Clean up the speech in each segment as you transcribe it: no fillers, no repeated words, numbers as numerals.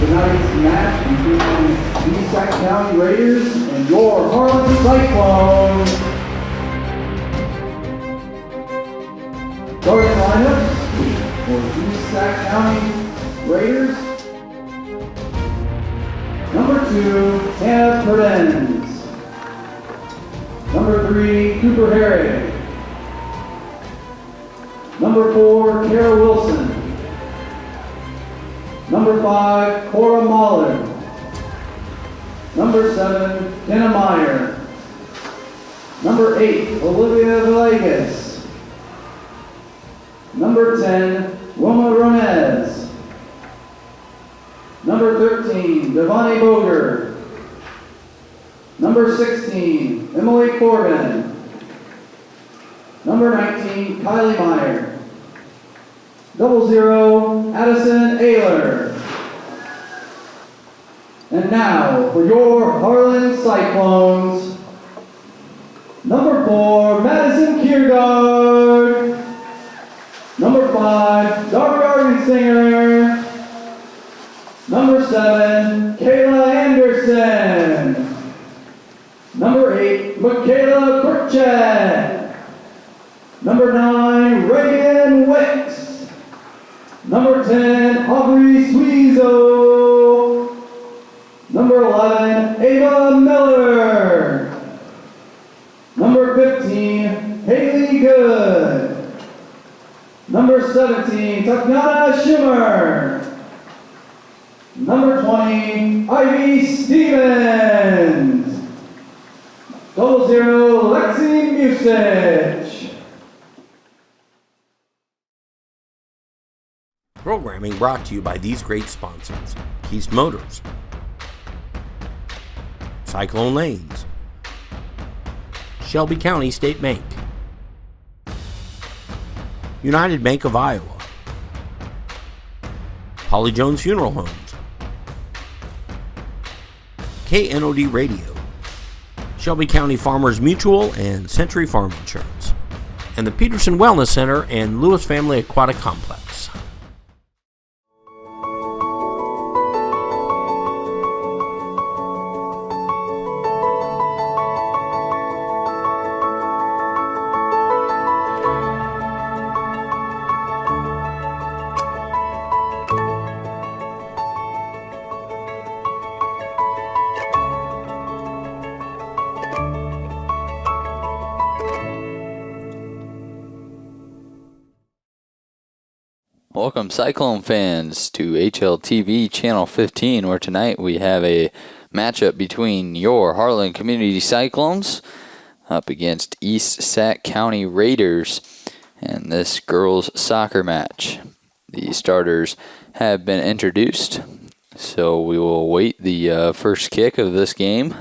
tonight's match between the Sac County Raiders and your Harlan Cyclone. Starting lineups for East Sac County Raiders. Number 2, Hannah Perdenz. Number 3, Cooper Herrick. Number 4, Kara Wilson. Number 5, Cora Mahler. Number 7, Kenna Meyer. Number 8, Olivia Villegas. Number 10, Wilma Ronez. Number 13, Devani Boger. Number 16, Emily Corbin. Number 19, Kylie Meyer. 00, Addison Ayler. And now, for your Harlan Cyclones, number 4, Madison Kiergaard. Number 5, Darby Argensinger. Number 7, Kayla Anderson. Number 8, Michaela Kurchek. Number 9, Reagan Wicks. Number 10, Aubrey Sweezo. Number 11, Ava Miller. Number 15, Haley Good. Number 17, Tatiana Schimmer. Number 20, Ivy Stevens. 00, Lexi Musich. Programming brought to you by these great sponsors: Keast Motors, Cyclone Lanes, Shelby County State Bank, United Bank of Iowa, Holly Jones Funeral Homes, KNOD Radio, Shelby County Farmers Mutual and Century Farm Insurance, and the Peterson Wellness Center and Lewis Family Aquatic Complex. Welcome, Cyclone fans, to HLTV Channel 15, where tonight we have a matchup between your Harlan Community Cyclones up against East Sac County Raiders in this girls' soccer match. The starters have been introduced, so we will await the first kick of this game.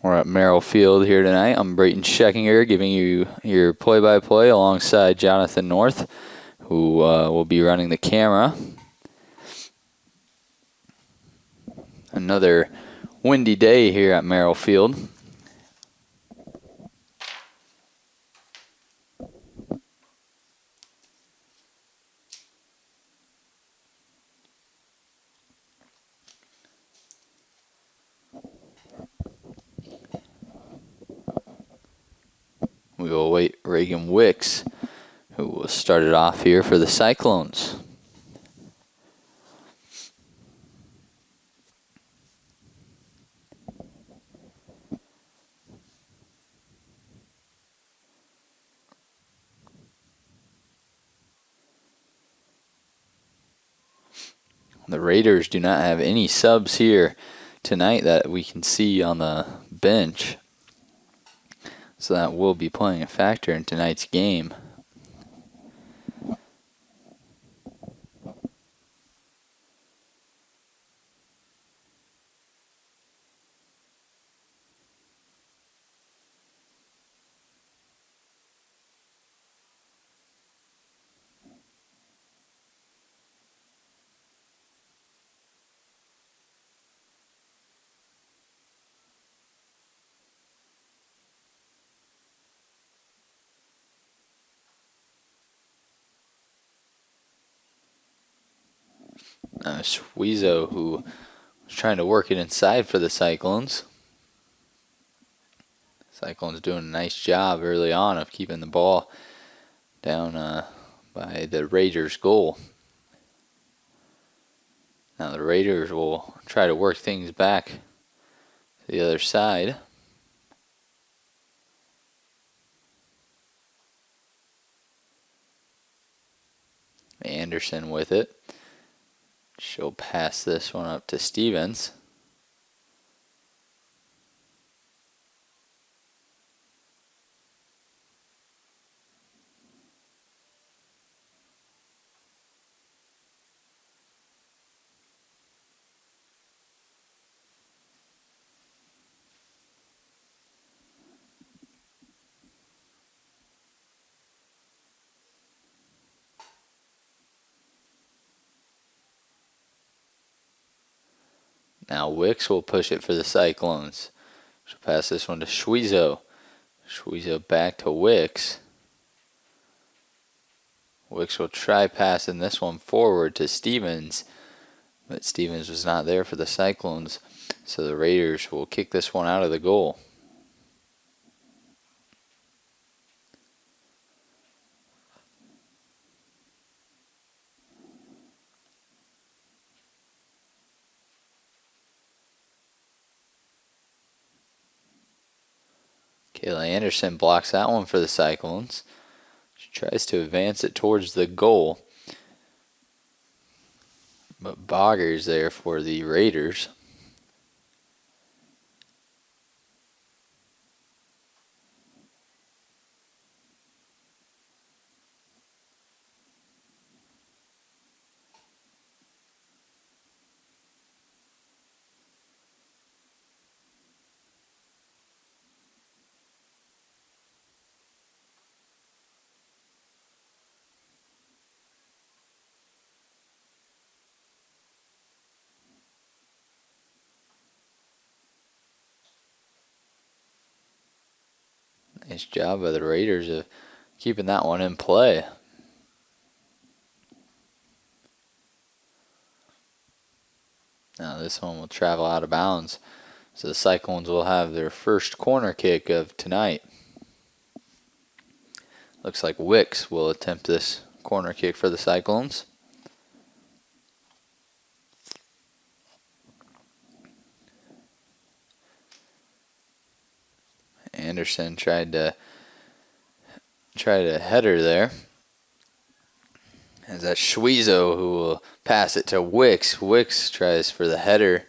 We're at Merrill Field here tonight. I'm Brayton Scheckinger giving you your play-by-play alongside Jonathan North, who will be running the camera. Another windy day here at Merrill Field. We will await Reagan Wicks, who will start it off here for the Cyclones. The Raiders do not have any subs here tonight that we can see on the bench, so that will be playing a factor in tonight's game. Schwezo, who was trying to work it inside for the Cyclones. Cyclones doing a nice job early on of keeping the ball down by the Raiders' goal. Now the Raiders will try to work things back to the other side. Anderson with it. She'll pass this one up to Stevens. Now Wicks will push it for the Cyclones. She'll pass this one to Schwezo. Schwezo back to Wicks. Wicks will try passing this one forward to Stevens, but Stevens was not there for the Cyclones, so the Raiders will kick this one out of the goal. Kayla Anderson blocks that one for the Cyclones. She tries to advance it towards the goal, but Bogger's there for the Raiders. Nice job by the Raiders of keeping that one in play. Now this one will travel out of bounds, so the Cyclones will have their first corner kick of tonight. Looks like Wicks will attempt this corner kick for the Cyclones. Anderson tried to head her there. As that Schwezo who will pass it to Wicks. Wicks tries for the header.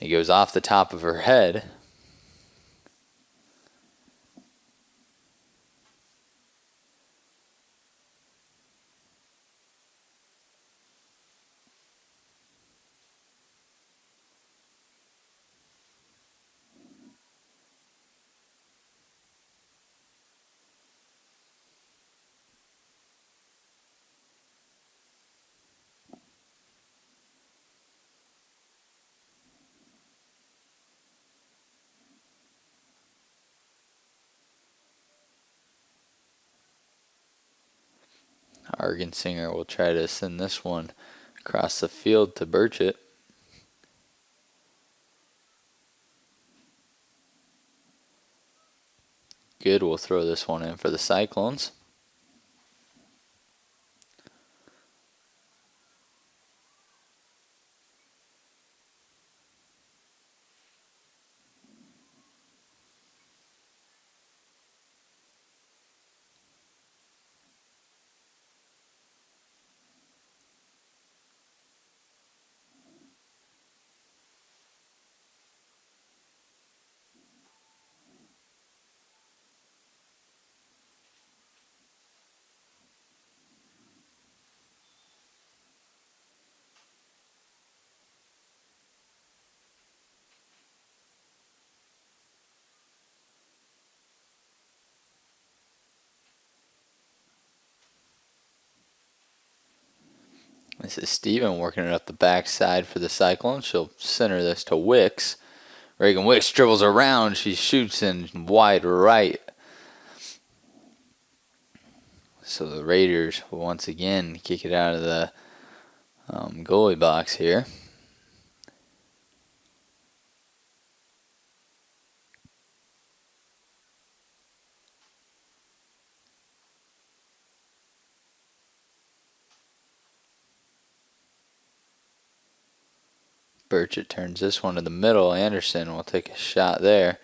He goes off the top of her head. Argensinger will try to send this one across the field to Burchett. Good will throw this one in for the Cyclones. This is Steven working it up the backside for the Cyclones. She'll center this to Wicks. Reagan Wicks dribbles around. She shoots in wide right. So the Raiders will once again kick it out of the goalie box here. Burchett turns this one to the middle. Anderson will take a shot there.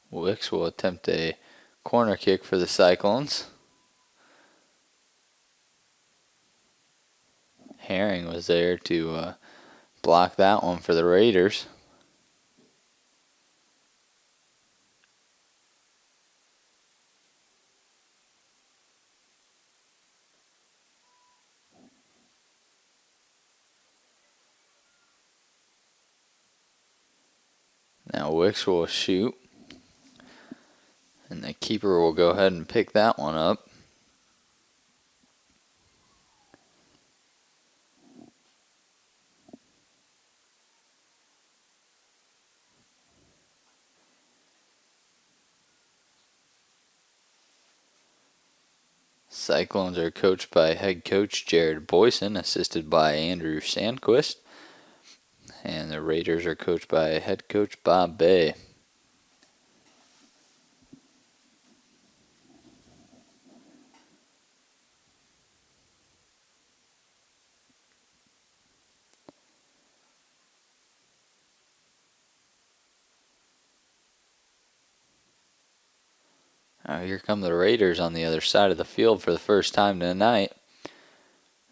Wicks will attempt a corner kick for the Cyclones. Herring was there to block that one for the Raiders. Now Wicks will shoot. And the keeper will go ahead and pick that one up. Cyclones are coached by head coach Jared Boyson, assisted by Andrew Sandquist. And the Raiders are coached by head coach Bob Bay. Now here come the Raiders on the other side of the field for the first time tonight.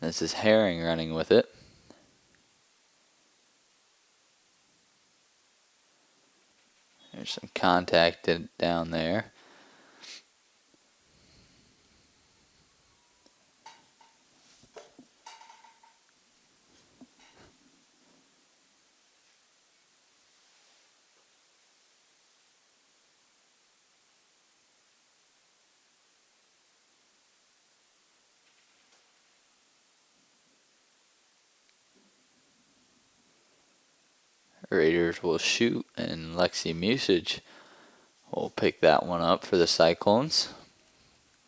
This is Herring running with it. There's some contact down there. Raiders will shoot, and Lexi Musage will pick that one up for the Cyclones.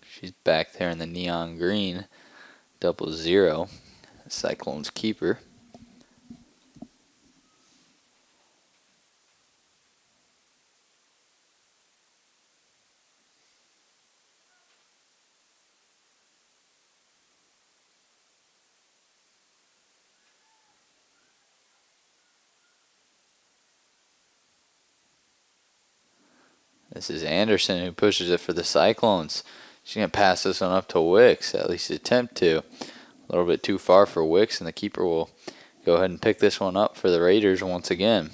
She's back there in the neon green, 00, Cyclones keeper. This is Anderson who pushes it for the Cyclones. She's going to pass this one up to Wicks, at least attempt to. A little bit too far for Wicks, and the keeper will go ahead and pick this one up for the Raiders once again.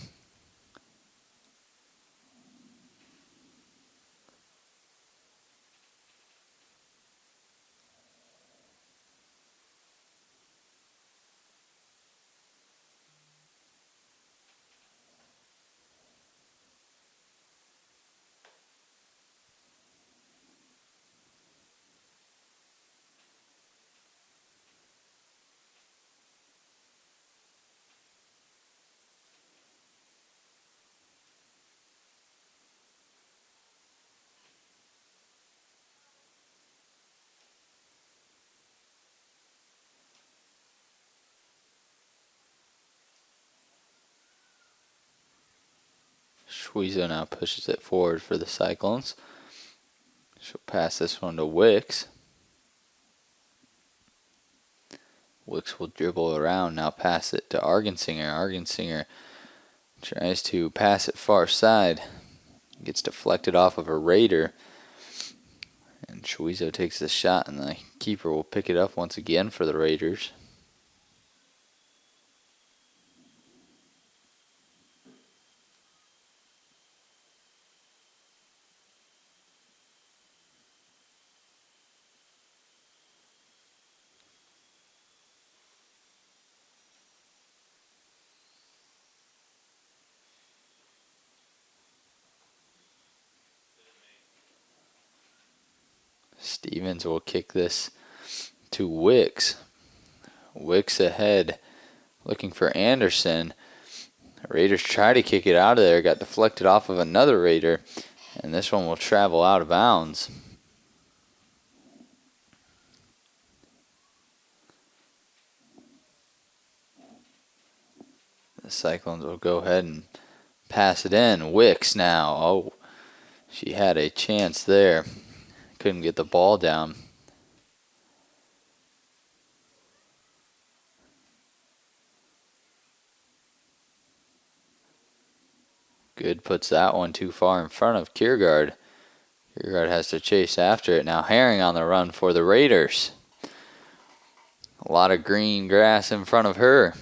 Schweezo now pushes it forward for the Cyclones. She'll pass this one to Wicks. Wicks will dribble around, now pass it to Argensinger. Argensinger tries to pass it far side. Gets deflected off of a Raider. And Schweezo takes the shot, and the keeper will pick it up once again for the Raiders. Stevens will kick this to Wicks. Wicks ahead, looking for Anderson. The Raiders try to kick it out of there. Got deflected off of another Raider. And this one will travel out of bounds. The Cyclones will go ahead and pass it in. Wicks now. Oh, she had a chance there. Couldn't get the ball down. Good puts that one too far in front of Kiergaard. Kiergaard has to chase after it. Now Herring on the run for the Raiders. A lot of green grass in front of her.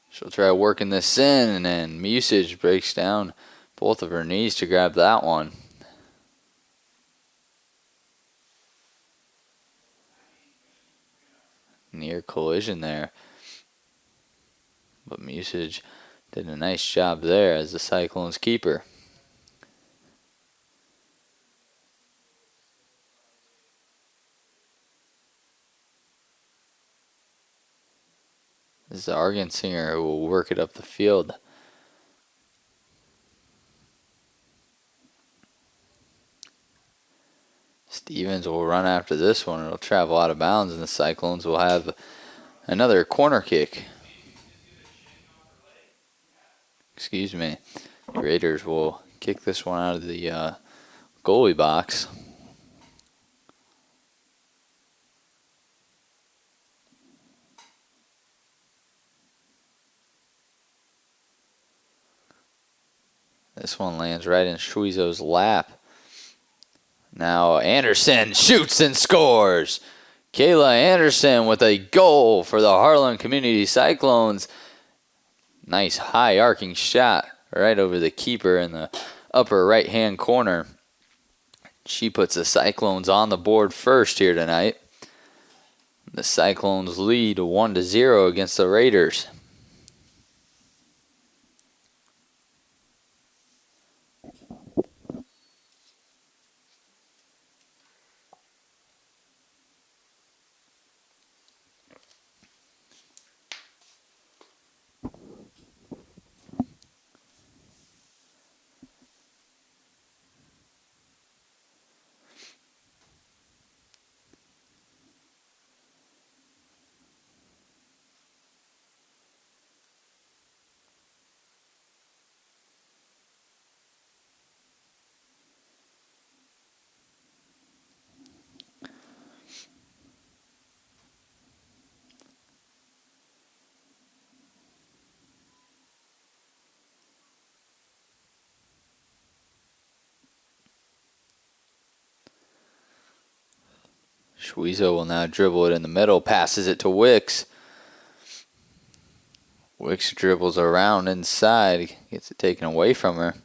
She'll try working this in, and Musage breaks down both of her knees to grab that one. Near collision there. But Musage did a nice job there as the Cyclones keeper. This is the Argensinger who will work it up the field. Stevens will run after this one. It'll travel out of bounds, and the Cyclones will have another corner kick. Excuse me. The Raiders will kick this one out of the goalie box. This one lands right in Shuizo's lap. Now Anderson shoots and scores. Kayla Anderson with a goal for the Harlan Community Cyclones. Nice high arcing shot right over the keeper in the upper right hand corner. She puts the Cyclones on the board first here tonight. The Cyclones lead 1-0 against the Raiders. Shuizo will now dribble it in the middle, passes it to Wicks. Wicks dribbles around inside, gets it taken away from her.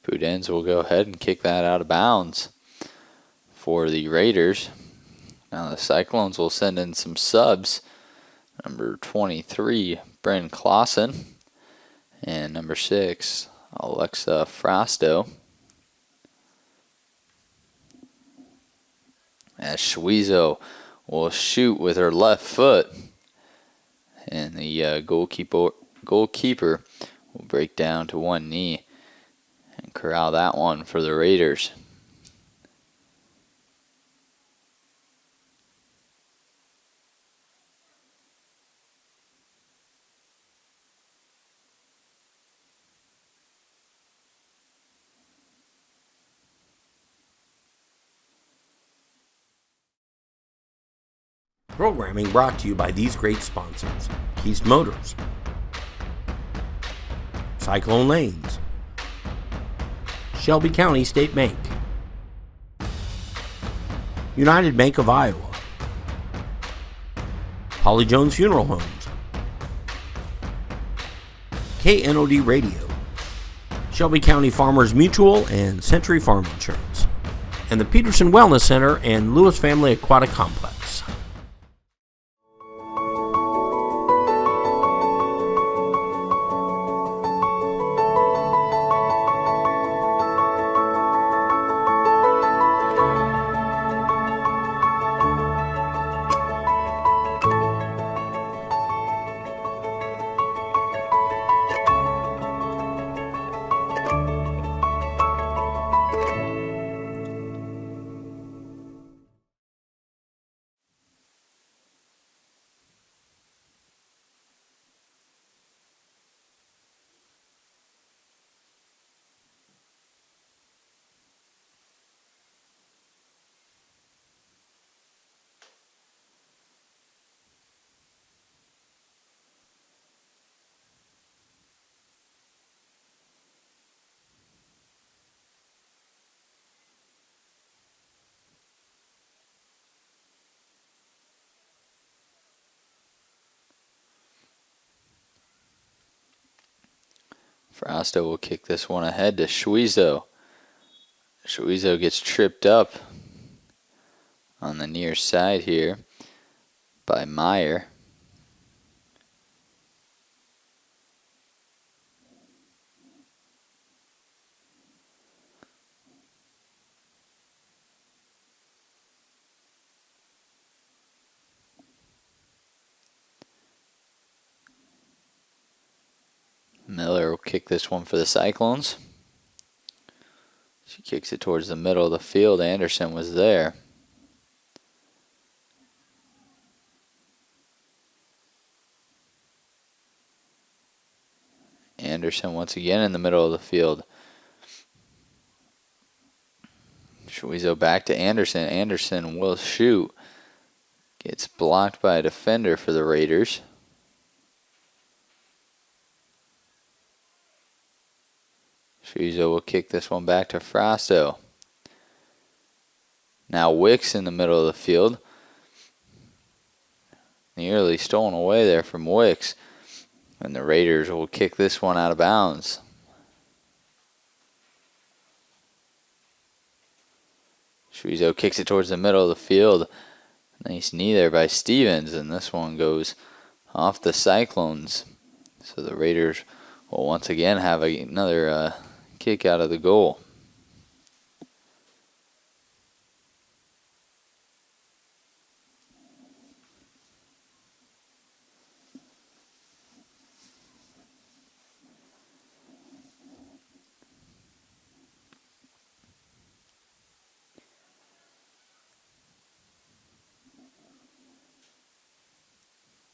Pudens will go ahead and kick that out of bounds for the Raiders. Now the Cyclones will send in some subs. Number 23, Bryn Clausen. And number 6, Alexa Frosto. As Shuizo will shoot with her left foot. And the goalkeeper will break down to one knee and corral that one for the Raiders. Programming brought to you by these great sponsors: Keast Motors, Cyclone Lanes, Shelby County State Bank, United Bank of Iowa, Holly Jones Funeral Homes, KNOD Radio, Shelby County Farmers Mutual, and Century Farm Insurance, and the Peterson Wellness Center and Lewis Family Aquatic Complex. Frausto will kick this one ahead to Schwezo. Schwezo gets tripped up on the near side here by Meyer. Miller will kick this one for the Cyclones. She kicks it towards the middle of the field. Anderson was there. Anderson once again in the middle of the field. Schwezo back to Anderson. Anderson will shoot. Gets blocked by a defender for the Raiders. Schwezo will kick this one back to Frausto. Now Wicks in the middle of the field. Nearly stolen away there from Wicks. And the Raiders will kick this one out of bounds. Schwezo kicks it towards the middle of the field. Nice knee there by Stevens, and this one goes off the Cyclones. So the Raiders will once again have another kick out of the goal.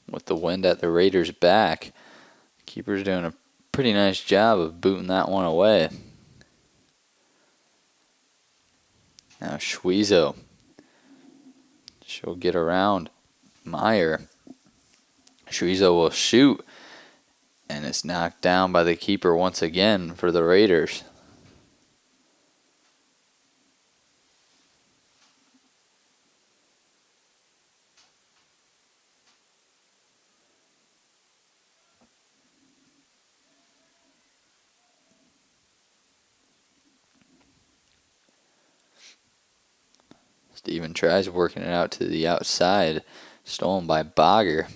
With the wind at the Raiders' back, keeper's doing a pretty nice job of booting that one away. Now Schwezo. She'll get around Meyer. Schwezo will shoot, and it's knocked down by the keeper once again for the Raiders. Steven tries working it out to the outside. Stolen by Bogger.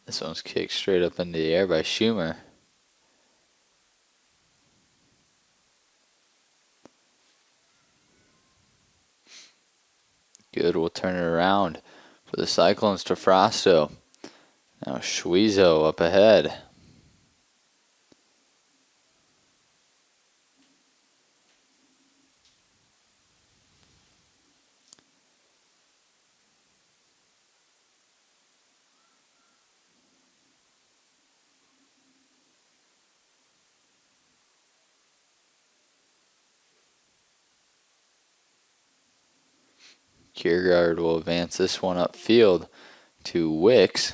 This one's kicked straight up into the air by Schumer. Good, we'll turn it around for the Cyclones to Frausto. Now Schwezo up ahead. Kiergaard will advance this one upfield to Wicks.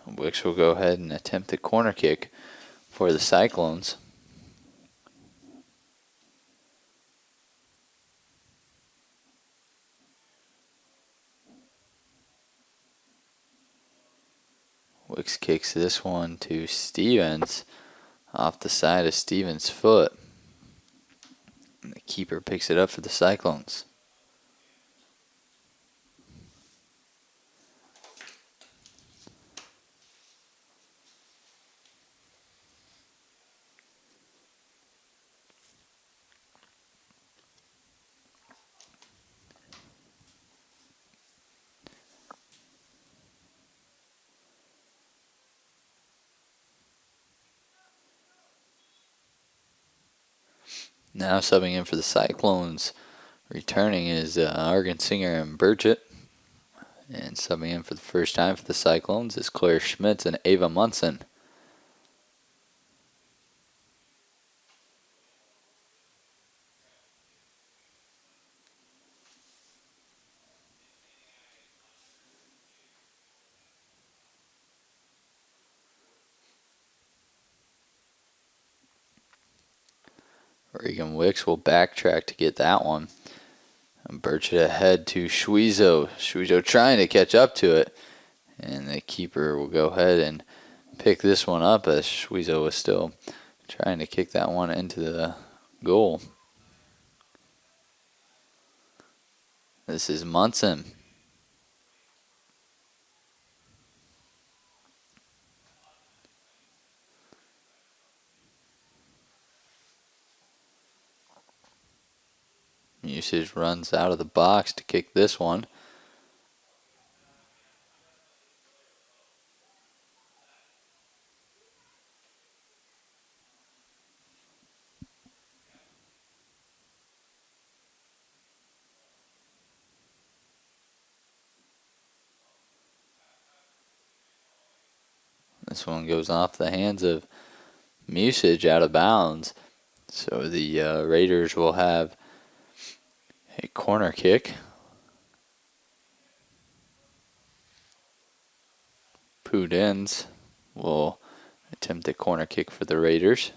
Wicks will go ahead and attempt the corner kick for the Cyclones. Wicks kicks this one to Stevens off the side of Stevens' foot. And the keeper picks it up for the Cyclones. Now subbing in for the Cyclones, returning is Argensinger and Burchett. And subbing in for the first time for the Cyclones is Claire Schmitz and Ava Munson. Regan Wicks will backtrack to get that one. And Burchett ahead to Schwezo. Schwezo trying to catch up to it. And the keeper will go ahead and pick this one up as Schwezo was still trying to kick that one into the goal. This is Munson. Usage runs out of the box to kick this one. This one goes off the hands of Musage out of bounds. So the Raiders will have a corner kick. Pudens will attempt a corner kick for the Raiders.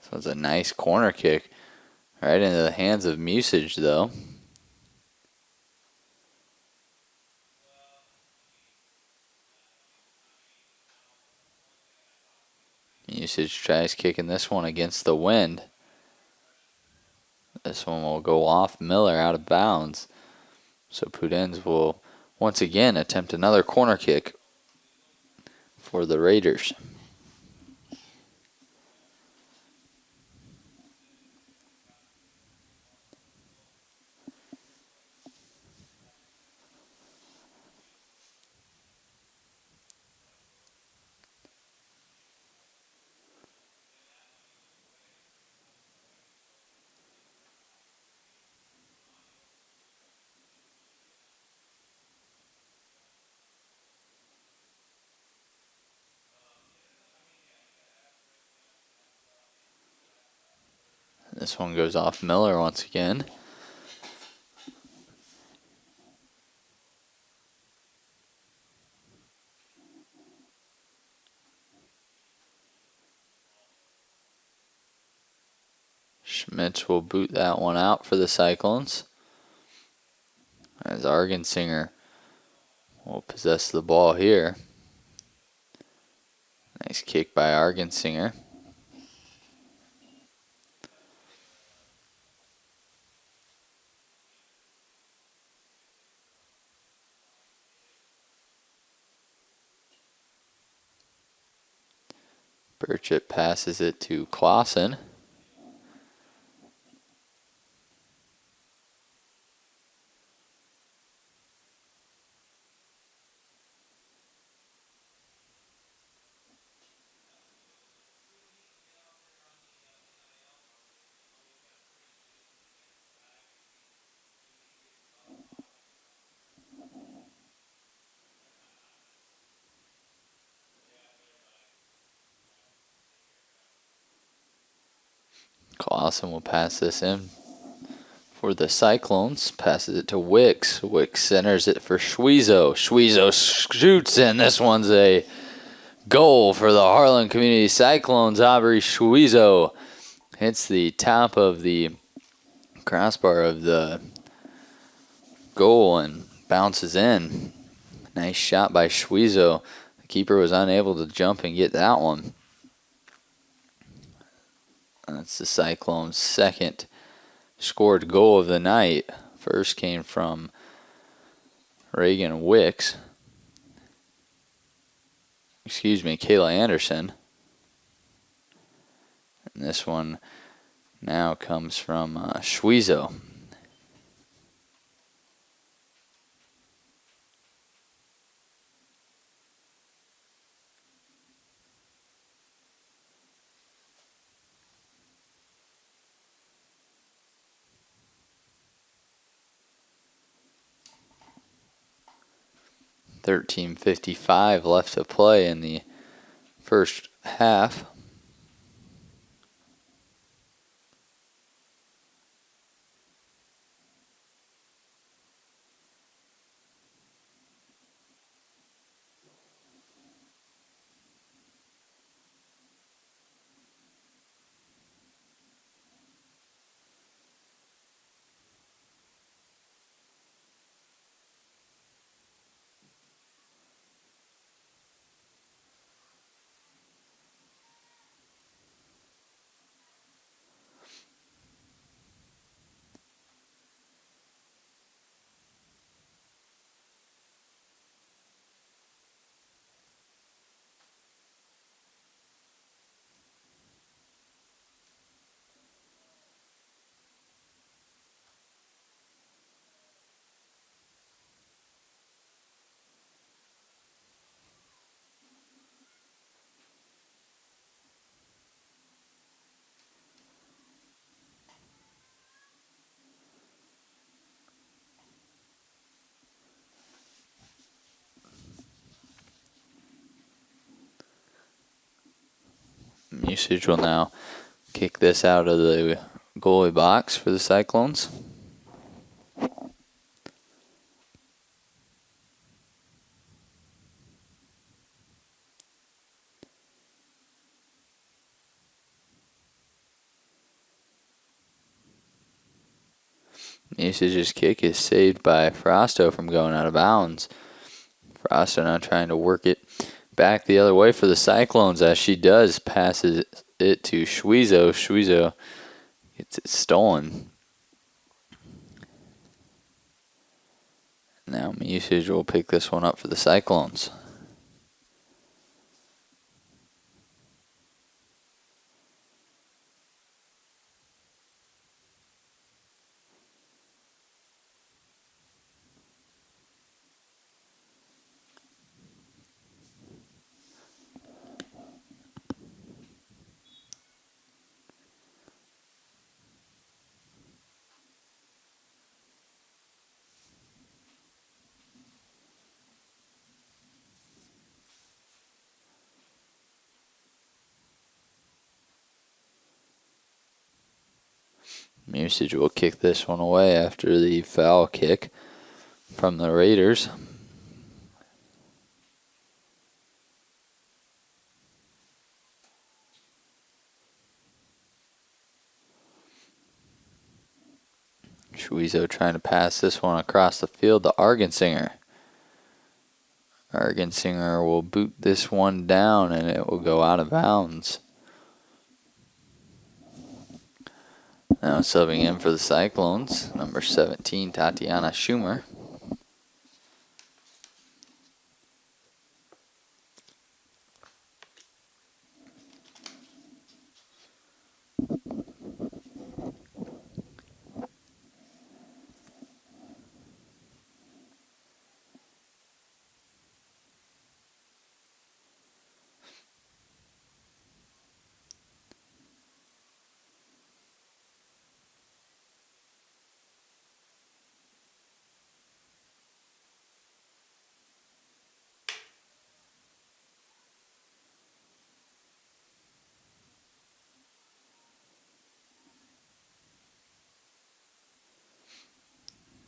So it's a nice corner kick right into the hands of Musage, though. Musage tries kicking this one against the wind. This one will go off Miller out of bounds. So Pudens will once again attempt another corner kick for the Raiders. This one goes off Miller once again. Schmitz will boot that one out for the Cyclones. As Argensinger will possess the ball here. Nice kick by Argensinger. Burchett passes it to Clausen. Clausen will pass this in for the Cyclones. Passes it to Wicks. Wicks centers it for Schwezo. Schwezo shoots, and this one's a goal for the Harlan Community Cyclones. Aubrey Schwezo hits the top of the crossbar of the goal and bounces in. Nice shot by Schwezo. The keeper was unable to jump and get that one. That's the Cyclones' second scored goal of the night. First came from Reagan Wicks. Kayla Anderson. And this one now comes from Schwezo. $13:55 left to play in the first half. Usage will now kick this out of the goalie box for the Cyclones. Usage's kick is saved by Frosto from going out of bounds. Frosto now trying to work it back the other way for the Cyclones. As she does, passes it to Schwezo. Schwezo gets it stolen. Now Usage will pick this one up for the Cyclones. Usage will kick this one away after the foul kick from the Raiders. Schwezo trying to pass this one across the field to Argensinger. Argensinger will boot this one down and it will go out of bounds. Now subbing in for the Cyclones, number 17, Tatiana Schumer.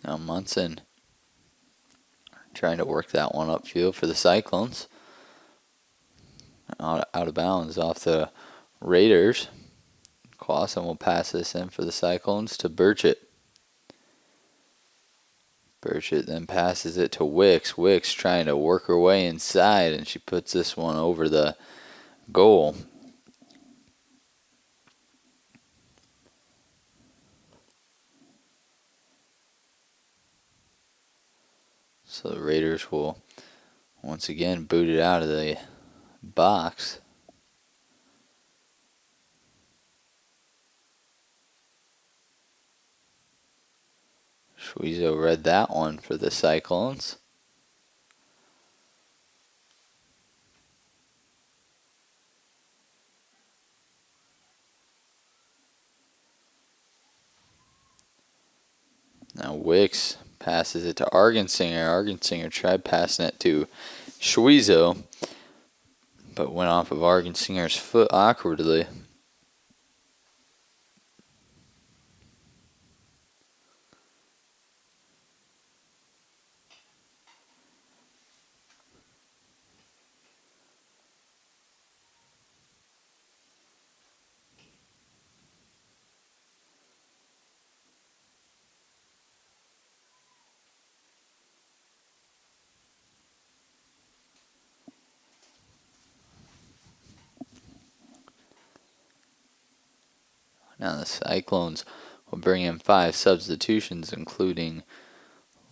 Now Munson trying to work that one upfield for the Cyclones. Out of bounds off the Raiders. Clausen will pass this in for the Cyclones to Burchett. Burchett then passes it to Wicks. Wicks trying to work her way inside, and she puts this one over the goal. So the Raiders will once again boot it out of the box. Schwezo read that one for the Cyclones. Now Wicks passes it to Argensinger. Argensinger tried passing it to Schwezo, but went off of Argensinger's foot awkwardly. Now the Cyclones will bring in 5 substitutions, including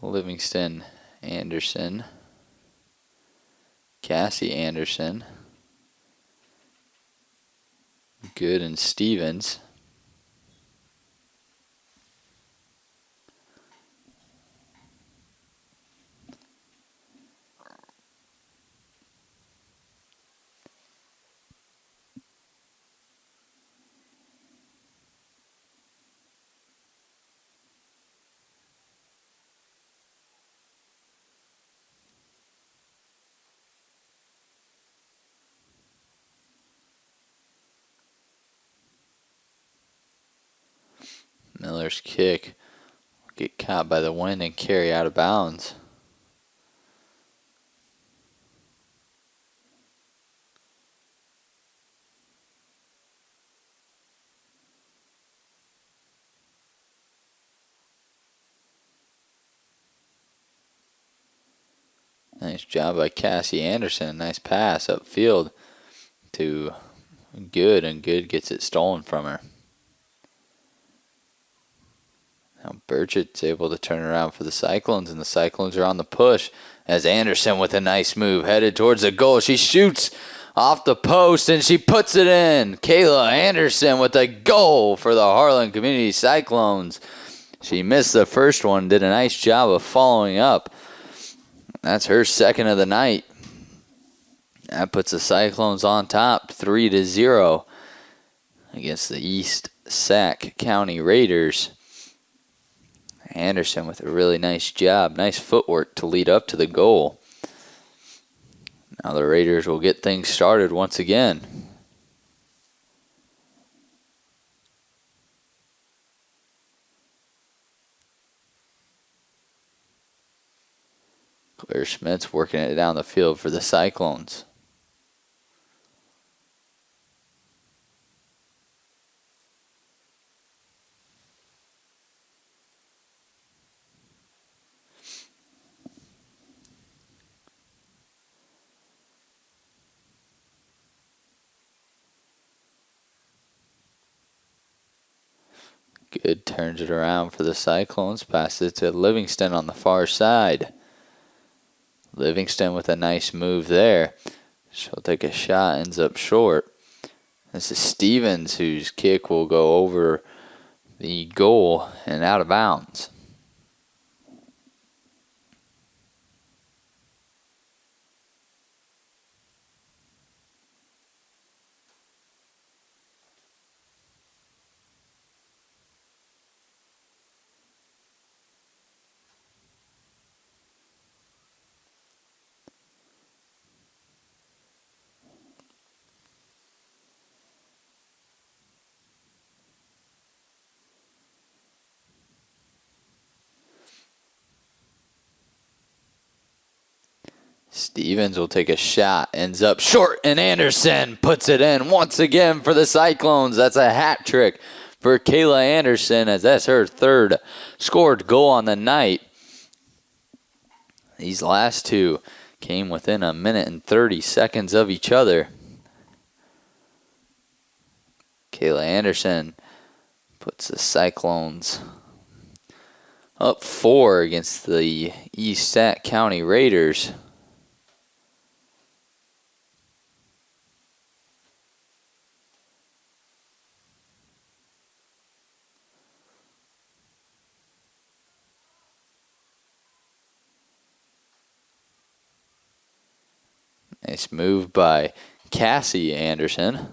Livingston Anderson, Cassie Anderson, Good and Stevens. Miller's kick will get caught by the wind and carry out of bounds. Nice job by Cassie Anderson. Nice pass upfield to Good, and Good gets it stolen from her. Now Burchett's able to turn around for the Cyclones, and the Cyclones are on the push as Anderson with a nice move headed towards the goal. She shoots off the post and she puts it in. Kayla Anderson with a goal for the Harlan Community Cyclones. She missed the first one, did a nice job of following up. That's her second of the night. That puts the Cyclones on top 3-0 against the East Sac County Raiders. Anderson with a really nice job. Nice footwork to lead up to the goal. Now the Raiders will get things started once again. Claire Schmidt's working it down the field for the Cyclones. Good turns it around for the Cyclones. Passes it to Livingston on the far side. Livingston with a nice move there. She'll take a shot, ends up short. This is Stevens, whose kick will go over the goal and out of bounds. Stevens will take a shot, ends up short, and Anderson puts it in once again for the Cyclones. That's a hat trick for Kayla Anderson, as that's her third scored goal on the night. These last two came within a minute and 30 seconds of each other. Kayla Anderson puts the Cyclones up 4 against the East Sac County Raiders. Nice move by Cassie Anderson.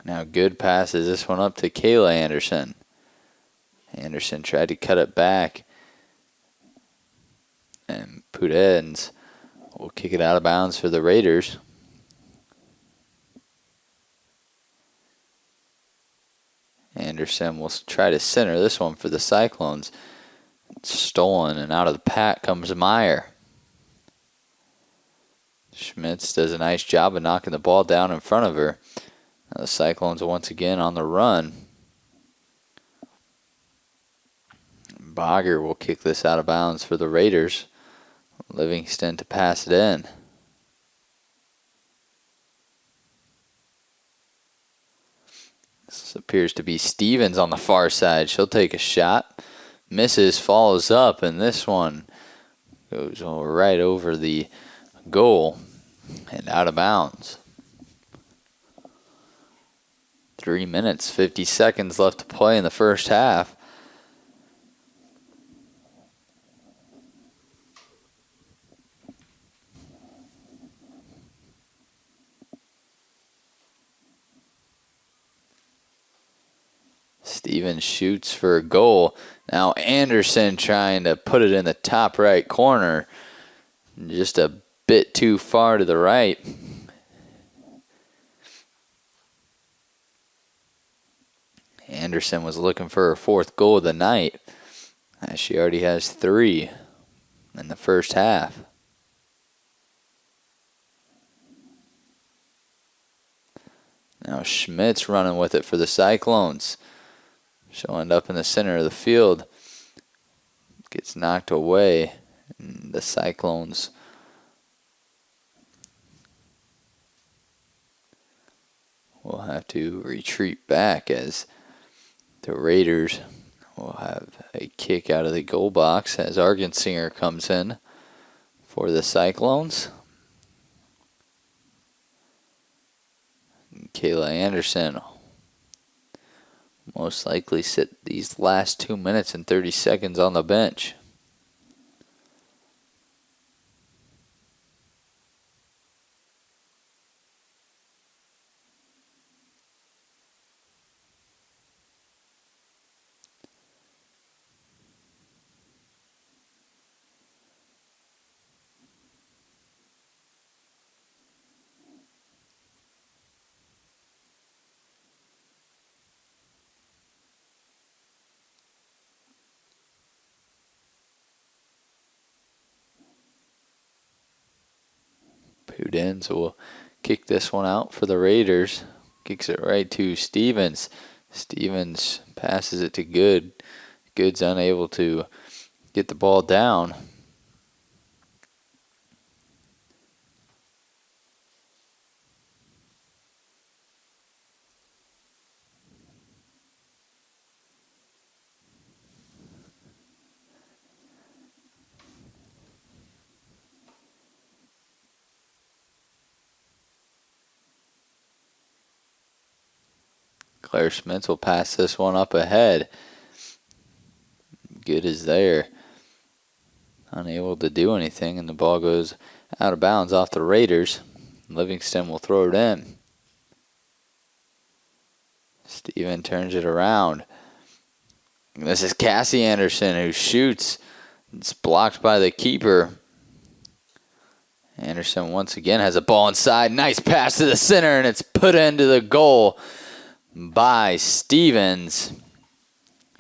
Now good passes this one up to Kayla Anderson. Anderson tried to cut it back. And Pudens will kick it out of bounds for the Raiders. Anderson will try to center this one for the Cyclones. It's stolen, and out of the pack comes Meyer. Schmitz does a nice job of knocking the ball down in front of her. Now the Cyclones are once again on the run. Bogger will kick this out of bounds for the Raiders. Livingston to pass it in. This appears to be Stevens on the far side. She'll take a shot. Misses, follows up, and this one goes right over the goal and out of bounds. 3 minutes, 50 seconds left to play in the first half. Stevens shoots for a goal. Now Anderson trying to put it in the top right corner. Just a bit too far to the right. Anderson was looking for her 4th goal of the night, as she already has 3 in the first half. Now Schmidt's running with it for the Cyclones. She'll end up in the center of the field. Gets knocked away. And the Cyclones will have to retreat back, as the Raiders will have a kick out of the goal box as Argensinger comes in for the Cyclones. And Kayla Anderson most likely sit these last 2 minutes and 30 seconds on the bench. Pudens will kick this one out for the Raiders. Kicks it right to Stevens. Stevens passes it to Good. Good's unable to get the ball down. Claire Schmitz will pass this one up ahead. Good is there. Unable to do anything, and the ball goes out of bounds off the Raiders. Livingston will throw it in. Steven turns it around. This is Cassie Anderson who shoots. It's blocked by the keeper. Anderson once again has a ball inside. Nice pass to the center, and it's put into the goal by Stevens.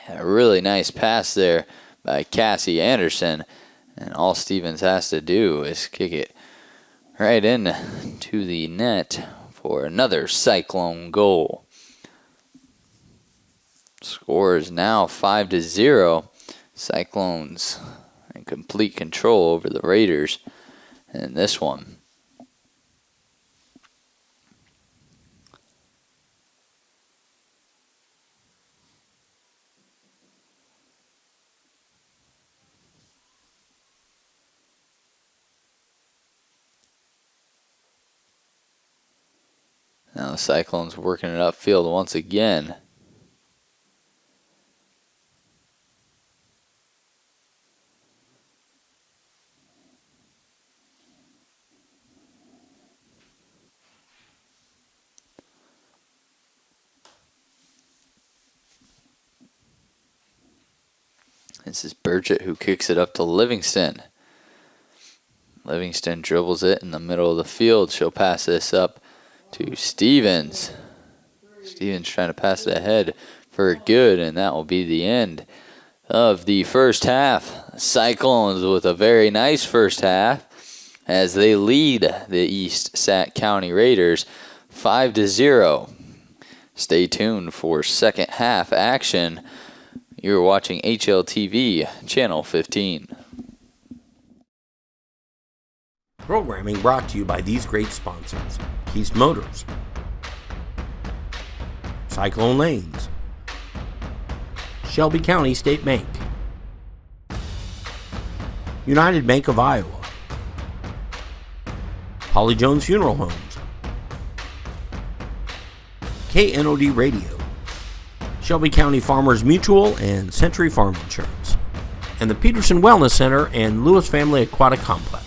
A really nice pass there by Cassie Anderson. And all Stevens has to do is kick it right in to the net for another Cyclone goal. Score is now 5-0. Cyclones in complete control over the Raiders in this one. Now the Cyclones working it upfield once again. This is Burchett who kicks it up to Livingston. Livingston dribbles it in the middle of the field. She'll pass this up to Stevens. Stevens trying to pass it ahead for good, and that will be the end of the first half. Cyclones with a very nice first half as they lead the East Sac County Raiders 5-0. Stay tuned for second half action. You're watching HLTV Channel 15. Programming brought to you by these great sponsors: Keast Motors, Cyclone Lanes, Shelby County State Bank, United Bank of Iowa, Holly Jones Funeral Homes, KNOD Radio, Shelby County Farmers Mutual and Century Farm Insurance, and the Peterson Wellness Center and Lewis Family Aquatic Complex.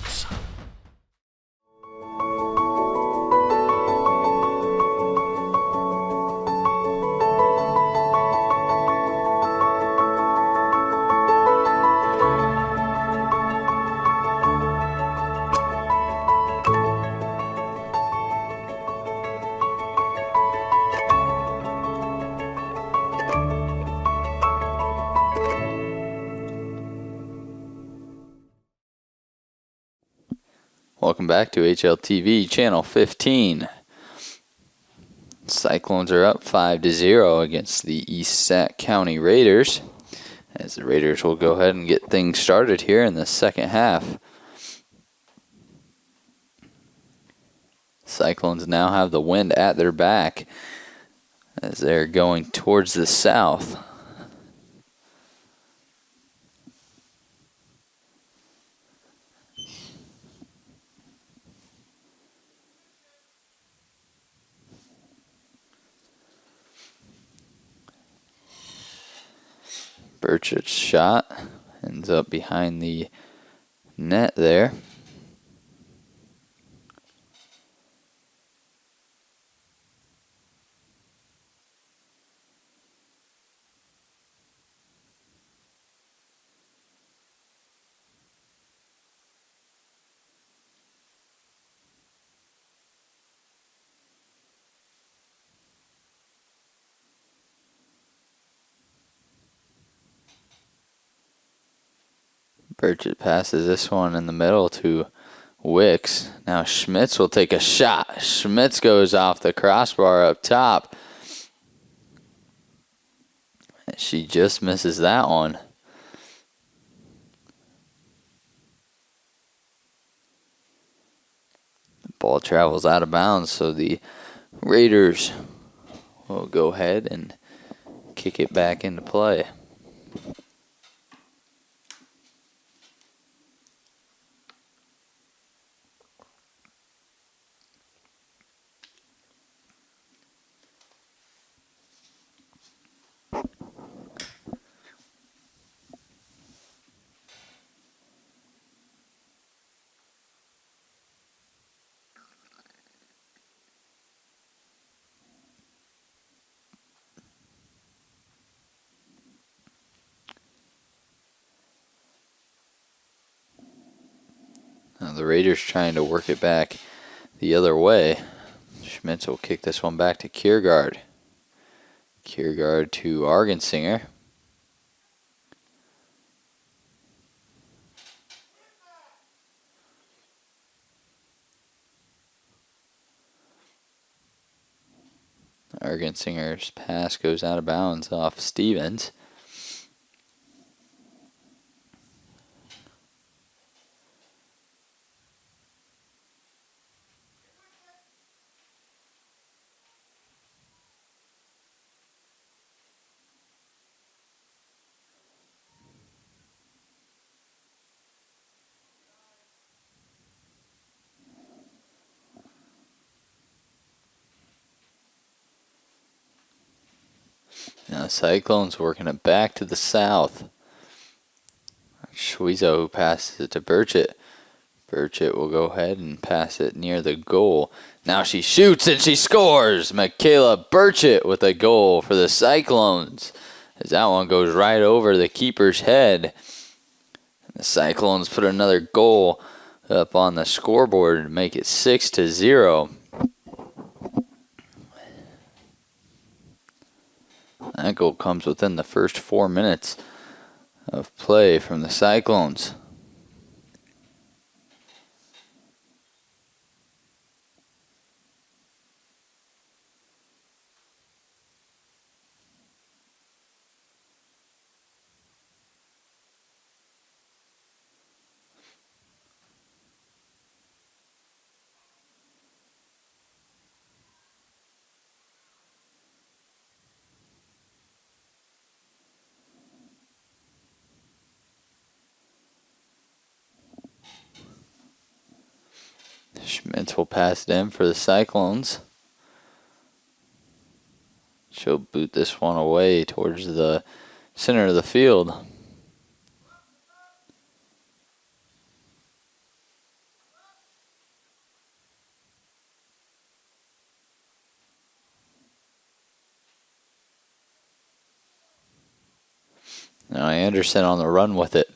Welcome back to HLTV Channel 15. Cyclones are up 5-0 against the East Sac County Raiders, as the Raiders will go ahead and get things started here in the second half. Cyclones now have the wind at their back as they're going towards the south. Burchett's shot ends up behind the net there. Burchett passes this one in the middle to Wicks. Now Schmitz will take a shot. Schmitz goes off the crossbar up top. She just misses that one. The ball travels out of bounds, so the Raiders will go ahead and kick it back into play. Now the Raiders trying to work it back the other way. Schmitz will kick this one back to Kiergaard. Kiergaard to Argensinger. Argensinger's pass goes out of bounds off Stevens. Now Cyclones working it back to the south. Schwizo who passes it to Burchett. Burchett will go ahead and pass it near the goal. Now she shoots and she scores! Michaela Burchett with a goal for the Cyclones. As that one goes right over the keeper's head. The Cyclones put another goal up on the scoreboard to make it 6-0. That goal comes within the first 4 minutes of play from the Cyclones. Schmitz will pass it in for the Cyclones. She'll boot this one away towards the center of the field. Now Anderson on the run with it.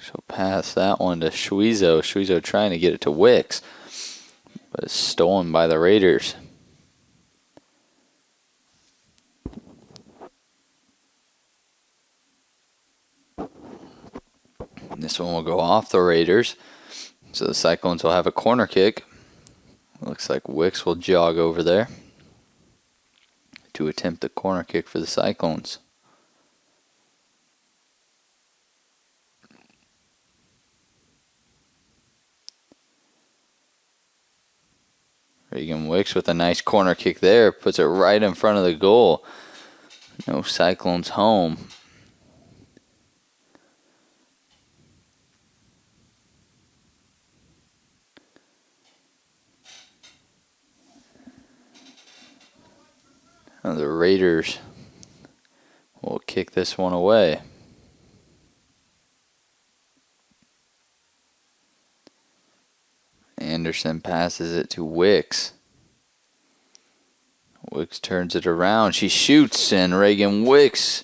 She'll pass that one to Schwizo. Schwizo trying to get it to Wicks, but it's stolen by the Raiders. This one will go off the Raiders, so the Cyclones will have a corner kick. Looks like Wicks will jog over there to attempt the corner kick for the Cyclones. Reagan Wicks with a nice corner kick there. Puts it right in front of the goal. No Cyclones home. Now the Raiders will kick this one away. Anderson passes it to Wicks. Wicks turns it around. She shoots, and Reagan Wicks.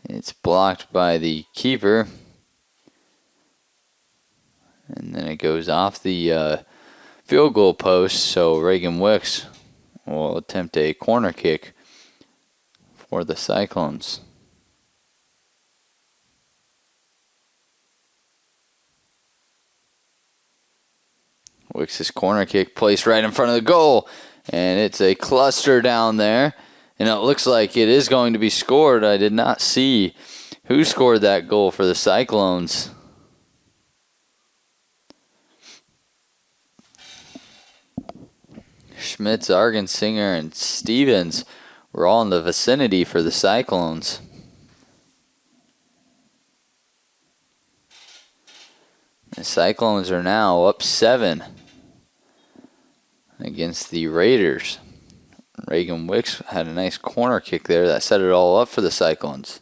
It's blocked by the keeper. And then it goes off the field goal post, so Reagan Wicks will attempt a corner kick for the Cyclones. Wicks' corner kick placed right in front of the goal. And it's a cluster down there. And it looks like it is going to be scored. I did not see who scored that goal for the Cyclones. Schmitz, Argensinger, and Stevens were all in the vicinity for the Cyclones. The Cyclones are now up 7 against the Raiders. Reagan Wicks had a nice corner kick there that set it all up for the Cyclones.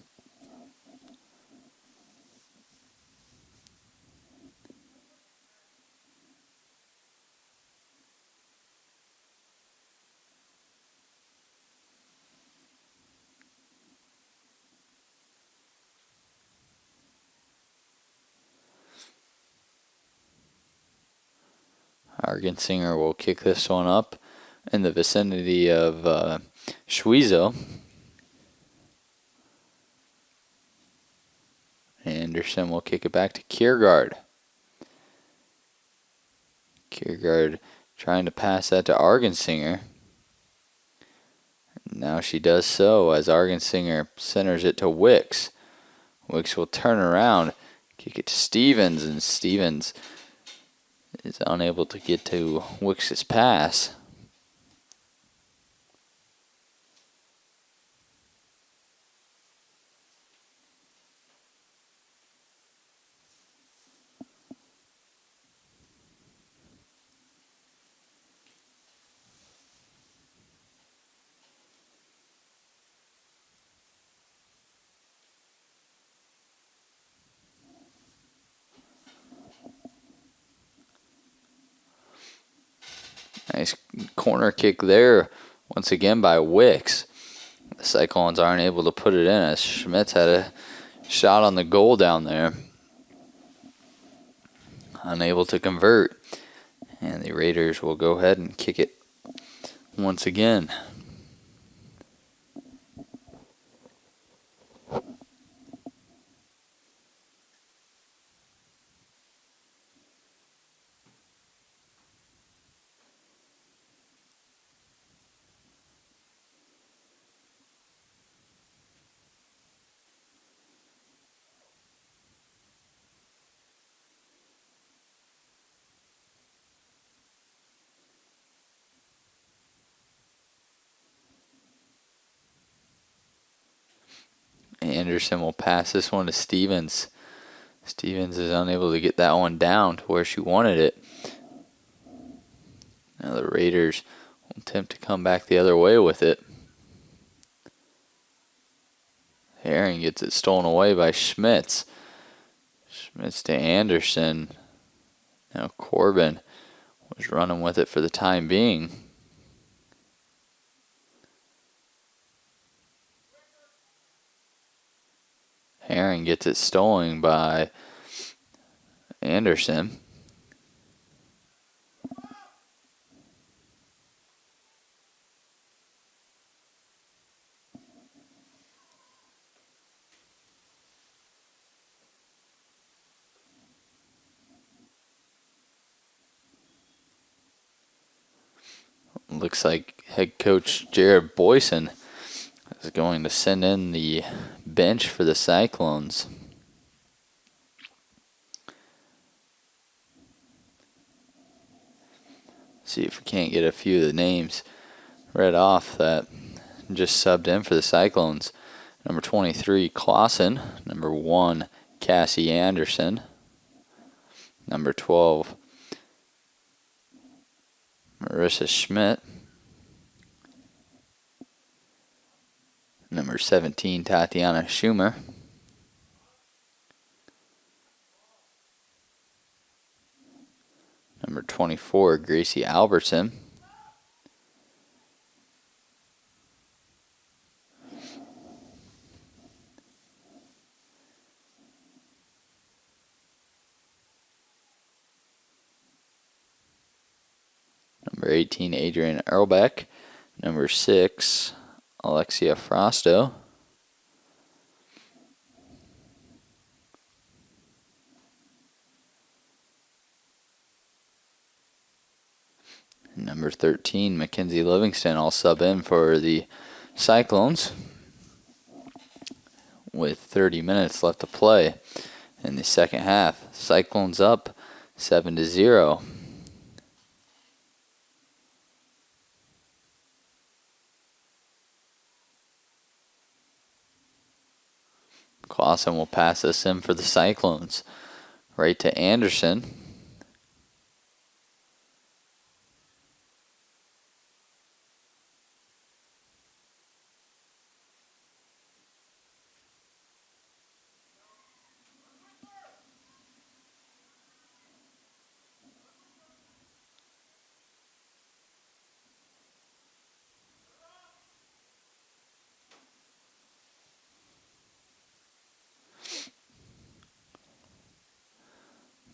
Argensinger will kick this one up in the vicinity of Schwizo. Anderson will kick it back to Kiergaard. Kiergaard trying to pass that to Argensinger. Now she does so as Argensinger centers it to Wicks. Wicks will turn around, kick it to Stevens, and Stevens is unable to get to Wicks's pass. Nice corner kick there, once again by Wicks. The Cyclones aren't able to put it in as Schmitz had a shot on the goal down there. Unable to convert. And the Raiders will go ahead and kick it once again. Anderson will pass this one to Stevens. Stevens is unable to get that one down to where she wanted it. Now the Raiders will attempt to come back the other way with it. Herring gets it stolen away by Schmitz. Schmitz to Anderson. Now Corbin was running with it for the time being. Herring gets it stolen by Anderson. Looks like head coach Jared Boyson is going to send in the bench for the Cyclones. See if we can't get a few of the names read off that just subbed in for the Cyclones. Number 23, Clausen. Number 1, Cassie Anderson. Number 12, Marissa Schmidt. Number 17, Tatiana Schumer. Number 24, Gracie Albertson. Number 18, Adrian Erlbeck. Number 6, Alexia Frosto. Number 13, Mackenzie Livingston, all sub in for the Cyclones with 30 minutes left to play in the second half. Cyclones up 7-0. Clausen will pass this in for the Cyclones. Right to Anderson.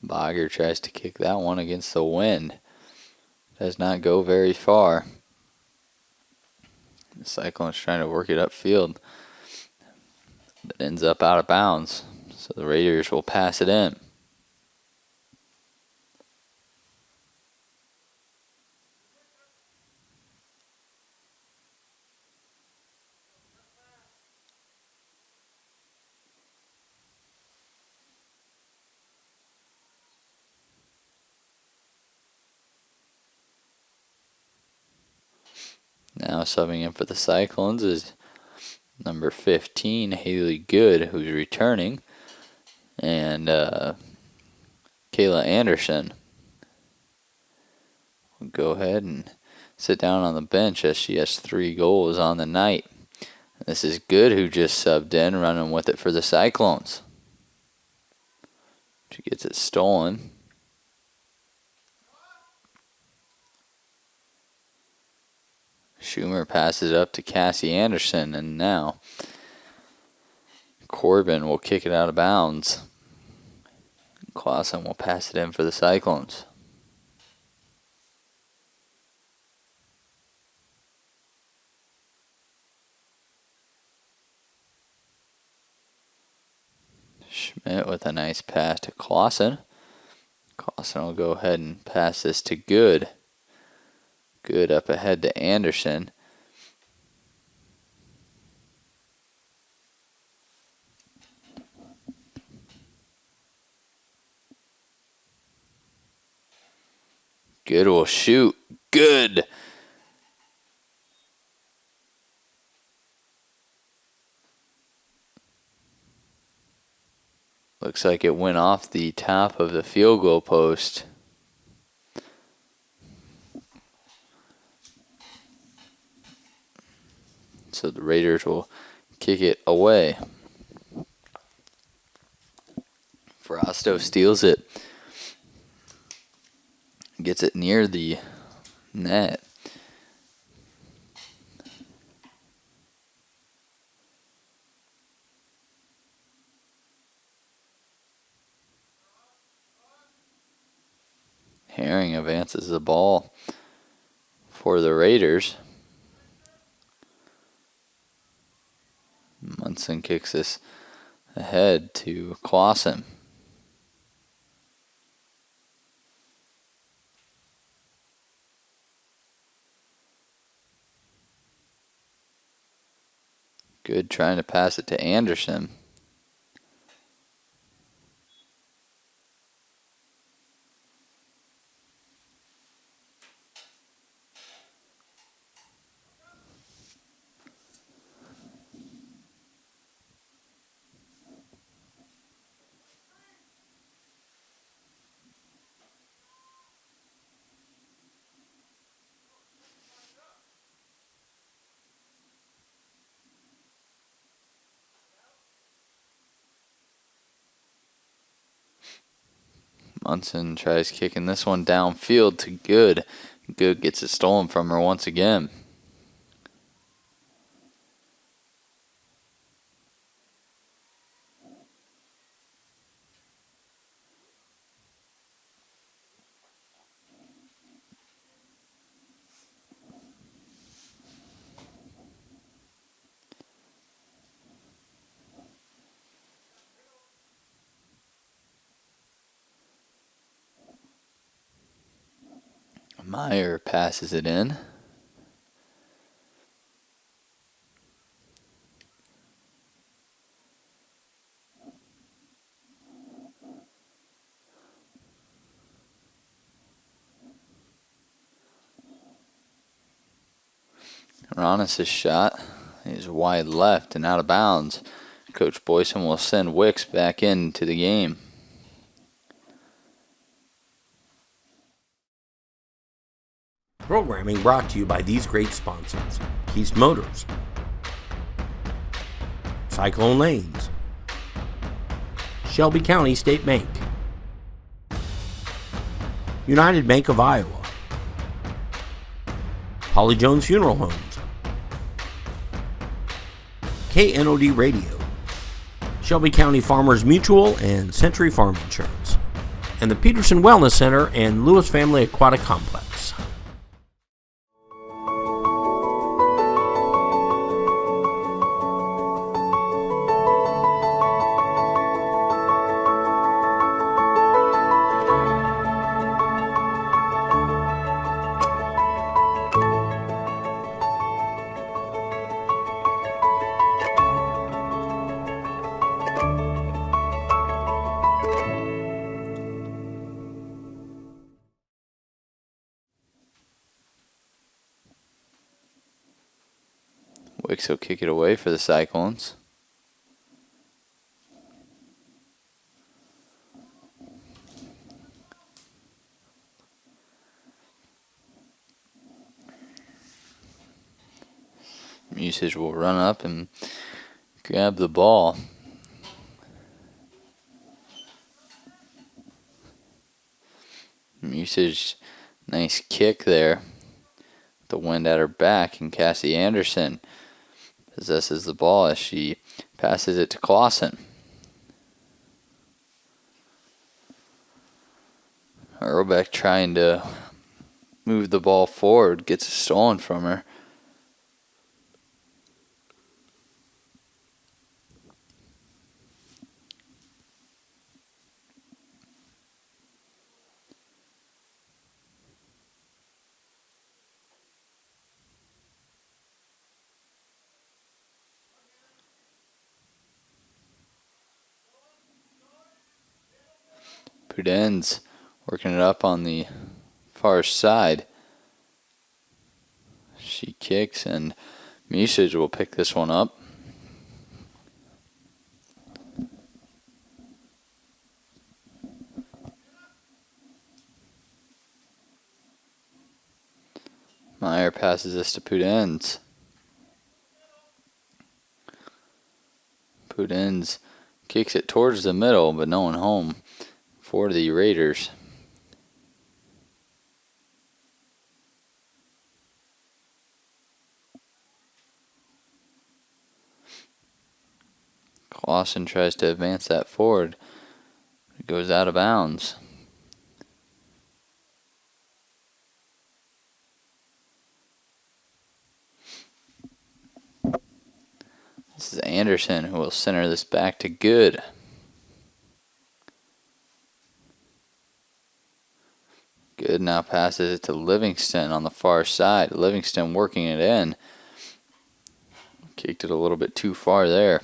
Bogger tries to kick that one against the wind. Does not go very far. The Cyclone's trying to work it upfield, but ends up out of bounds. So the Raiders will pass it in. subbing in for the Cyclones is number 15, Haley Good, who's returning, and Kayla Anderson will go ahead and sit down on the bench as she has 3 goals on the night. This is Good, who just subbed in, running with it for the Cyclones. She gets it stolen. Schumer passes it up to Cassie Anderson, and now Corbin will kick it out of bounds. Clausen will pass it in for the Cyclones. Schmidt with a nice pass to Clausen. Clausen will go ahead and pass this to Good. Good up ahead to Anderson. Good will shoot. Good. Looks like it went off the top of the field goal post. So the Raiders will kick it away. Frosto steals it. Gets it near the net. Herring advances the ball for the Raiders. Munson kicks this ahead to Clausen. Good trying to pass it to Anderson. Munson tries kicking this one downfield to Good. Good gets it stolen from her once again. Meyer passes it in. Ronis' shot is wide left and out of bounds. Coach Boyson will send Wicks back into the game. Programming brought to you by these great sponsors: Keast Motors, Cyclone Lanes, Shelby County State Bank, United Bank of Iowa, Holly Jones Funeral Homes, KNOD Radio, Shelby County Farmers Mutual and Century Farm Insurance, and the Peterson Wellness Center and Lewis Family Aquatic Complex. Wicks will kick it away for the Cyclones. Musage will run up and grab the ball. Musage, nice kick there. The wind at her back, and Cassie Anderson possesses the ball as she passes it to Clausen. Earlbeck trying to move the ball forward, gets it stolen from her. Pudenz working it up on the far side. She kicks, and Musage will pick this one up. Meyer passes this to Pudenz. Pudenz kicks it towards the middle, but no one home for the Raiders. Clausen tries to advance that forward. It goes out of bounds. This is Anderson who will center this back to Good. Good now passes it to Livingston on the far side. Livingston working it in. Kicked it a little bit too far there.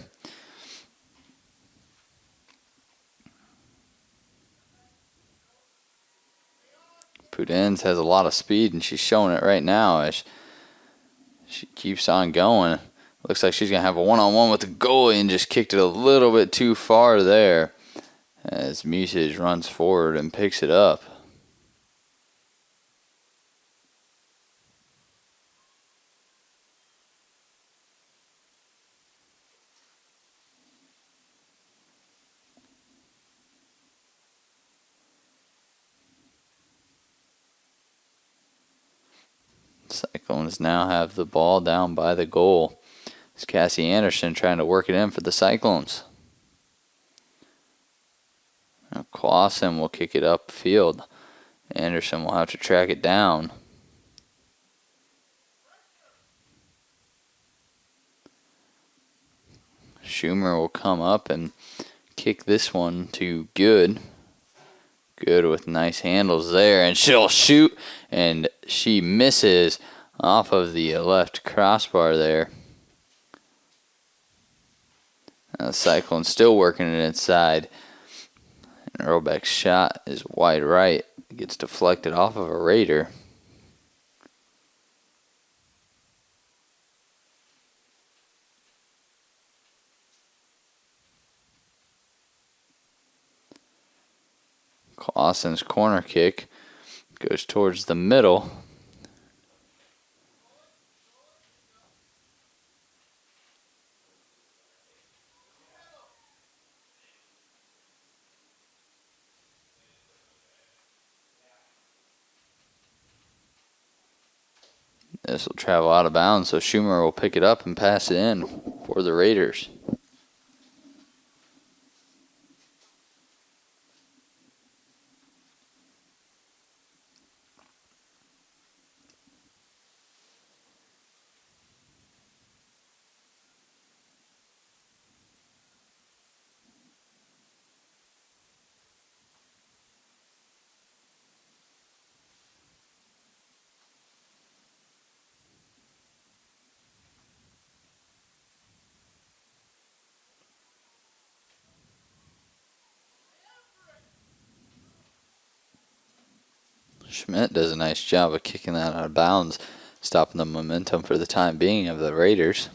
Pudenz has a lot of speed, and she's showing it right now as she keeps on going. Looks like she's going to have a one-on-one with the goalie and just kicked it a little bit too far there as Musage runs forward and picks it up. Cyclones now have the ball down by the goal. It's Cassie Anderson trying to work it in for the Cyclones. Now Clausen will kick it upfield. Anderson will have to track it down. Schumer will come up and kick this one to Good. Good with nice handles there, and she'll shoot, and she misses off of the left crossbar there. Now the Cyclone still working it inside, and Earlbeck's shot is wide right. It gets deflected off of a Raider. Clausen's corner kick goes towards the middle. This will travel out of bounds, so Schumer will pick it up and pass it in for the Raiders. Schmidt does a nice job of kicking that out of bounds, stopping the momentum for the time being of the Raiders.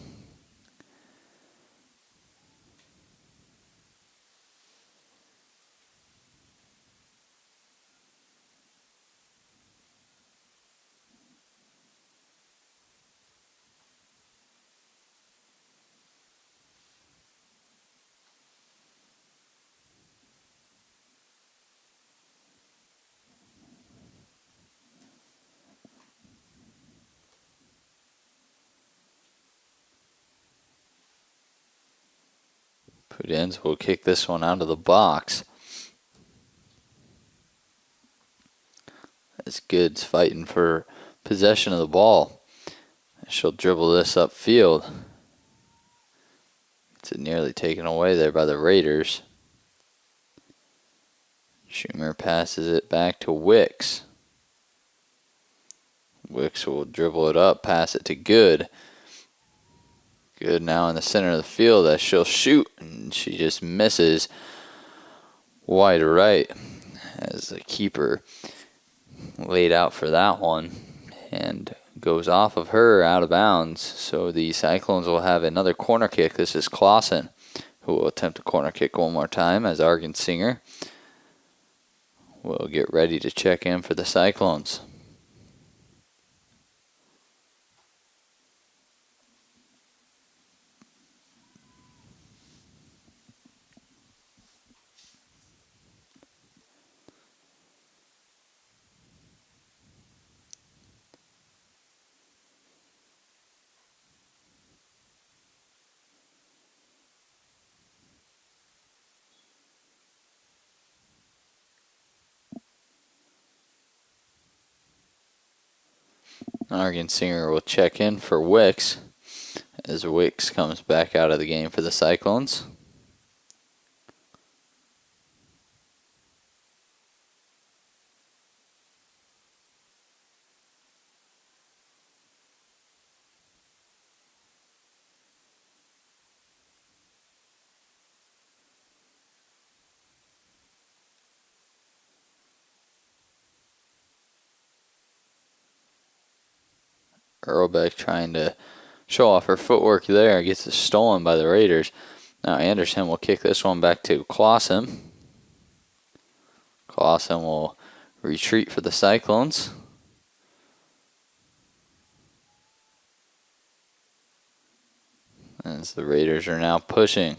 Pudens will kick this one out of the box. As Goods fighting for possession of the ball. She'll dribble this upfield. It's nearly taken away there by the Raiders. Schumer passes it back to Wicks. Wicks will dribble it up, pass it to Good. Good now in the center of the field as she'll shoot, and she just misses wide right as the keeper laid out for that one and goes off of her out of bounds. So the Cyclones will have another corner kick. This is Clausen who will attempt a corner kick one more time as Argensinger will get ready to check in for the Cyclones. Argensinger will check in for Wicks as Wicks comes back out of the game for the Cyclones. Earlbeck trying to show off her footwork there. Gets it stolen by the Raiders. Now Anderson will kick this one back to Clausen. Clausen will retreat for the Cyclones. As the Raiders are now pushing.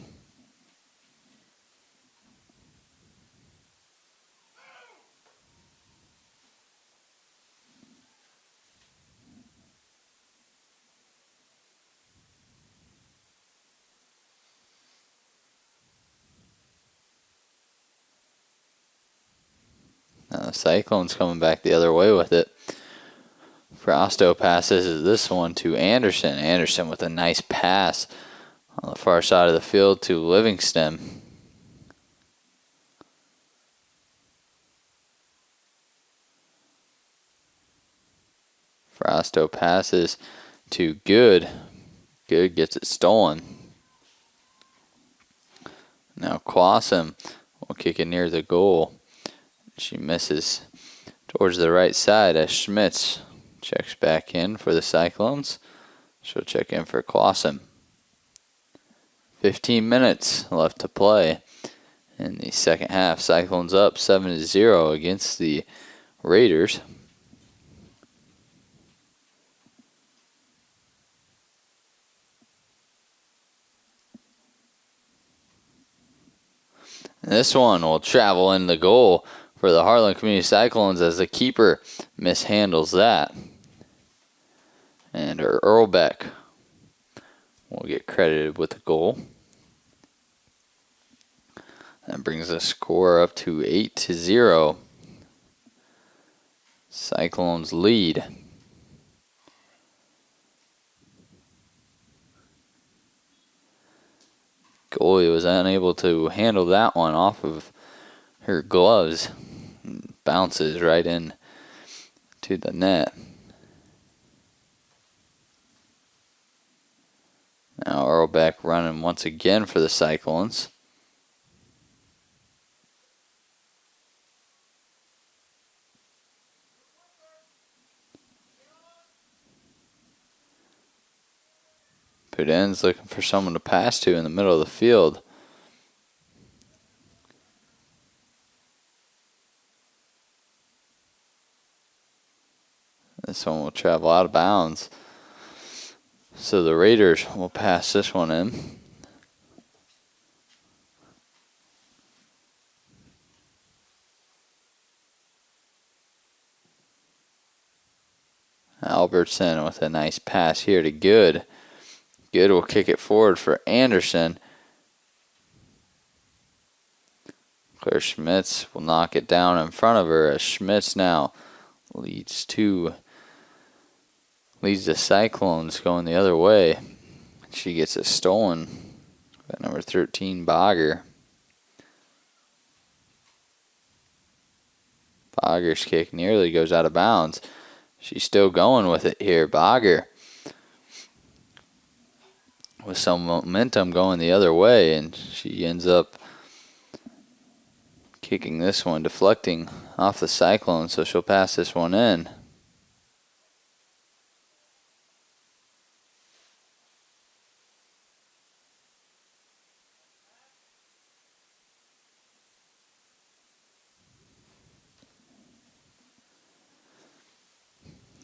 Now the Cyclones coming back the other way with it. Frosto passes this one to Anderson. Anderson with a nice pass on the far side of the field to Livingston. Frosto passes to Good. Good gets it stolen. Now Clausen will kick it near the goal. She misses towards the right side as Schmitz checks back in for the Cyclones. She'll check in for Clausen. 15 minutes left to play in the second half. Cyclones up 7-0 against the Raiders. This one will travel in the goal for the Harlan Community Cyclones as the keeper mishandles that. And Earlbeck will get credited with the goal. That brings the score up to 8-0. Cyclones lead. Goalie was unable to handle that one off of her gloves. Bounces right in to the net. Now Earlbeck running once again for the Cyclones. Puden's looking for someone to pass to in the middle of the field. This one will travel out of bounds. So the Raiders will pass this one in. Albertson with a nice pass here to Good. Good will kick it forward for Anderson. Claire Schmitz will knock it down in front of her as Schmitz now leads the Cyclones going the other way. She gets it stolen by number 13, Bogger. Bogger's kick nearly goes out of bounds. She's still going with it here. Bogger with some momentum going the other way, and she ends up kicking this one, deflecting off the Cyclone, so she'll pass this one in.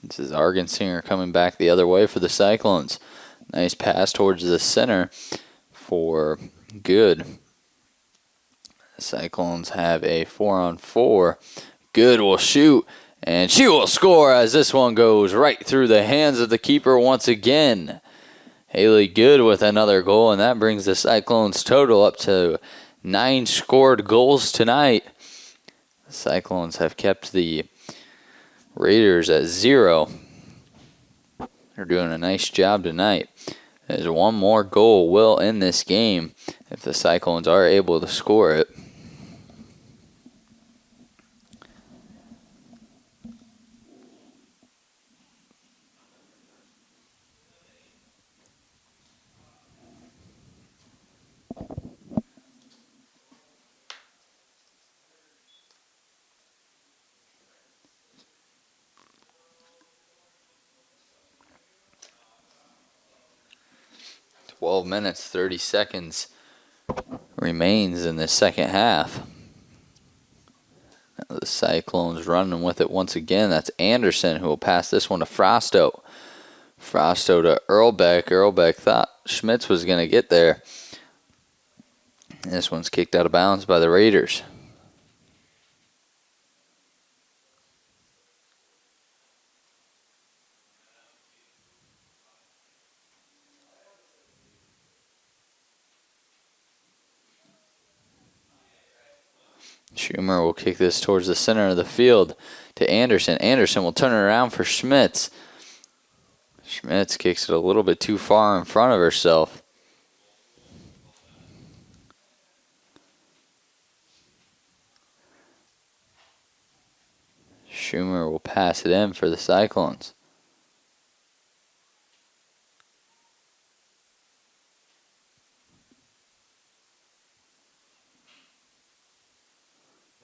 This is Argensinger coming back the other way for the Cyclones. Nice pass towards the center for Good. The Cyclones have a 4-on-4. Good will shoot, and she will score as this one goes right through the hands of the keeper once again. Haley Good with another goal, and that brings the Cyclones total up to 9 scored goals tonight. The Cyclones have kept the Raiders at 0. They're doing a nice job tonight. There's one more goal will end this game if the Cyclones are able to score it. "12 minutes, 30 seconds remains in the second half. Now the Cyclones running with it once again. That's Anderson who will pass this one to Frosto. Frosto to Earlbeck. Earlbeck thought Schmitz was going to get there. This one's kicked out of bounds by the Raiders. Schumer will kick this towards the center of the field to Anderson. Anderson will turn it around for Schmitz. Schmitz kicks it a little bit too far in front of herself. Schumer will pass it in for the Cyclones.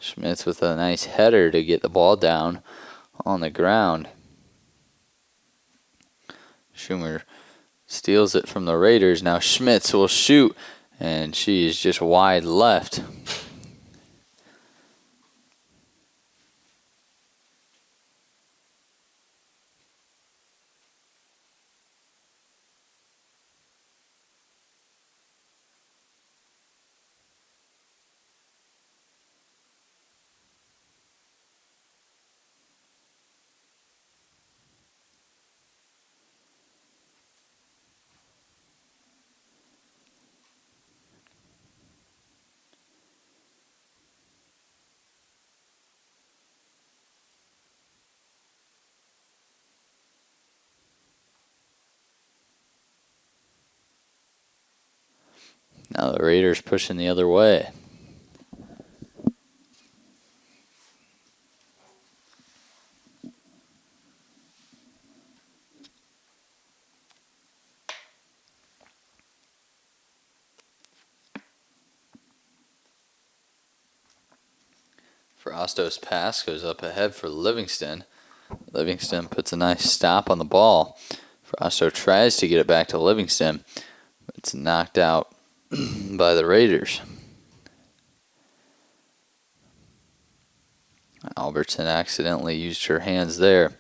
Schmitz with a nice header to get the ball down on the ground. Schumer steals it from the Raiders. Now Schmitz will shoot, and she is just wide left. Now the Raiders pushing the other way. Frosto's pass goes up ahead for Livingston. Livingston puts a nice stop on the ball. Frosto tries to get it back to Livingston, but it's knocked out by the Raiders. Albertson accidentally used her hands there,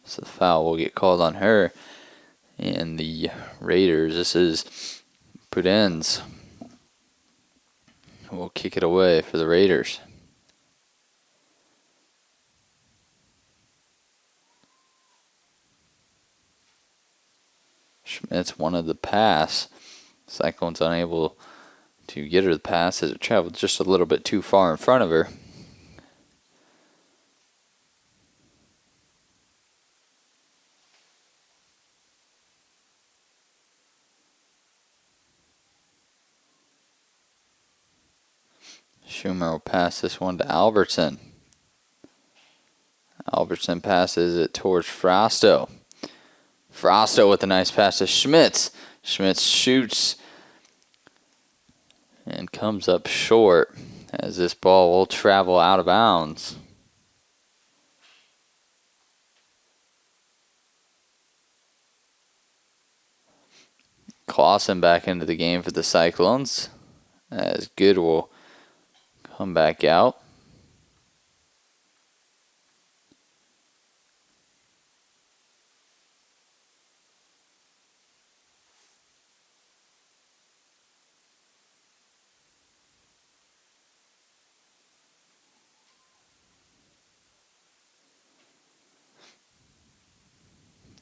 so the foul will get called on her. And the Raiders, this is Pudenz, will kick it away for the Raiders. Schmitz wanted the pass. Cyclones unable to get her the pass as it traveled just a little bit too far in front of her. Schumer will pass this one to Albertson. Albertson passes it towards Frosto. Frosto with a nice pass to Schmitz. Schmitz shoots and comes up short as this ball will travel out of bounds. Clausen back into the game for the Cyclones as Good will come back out.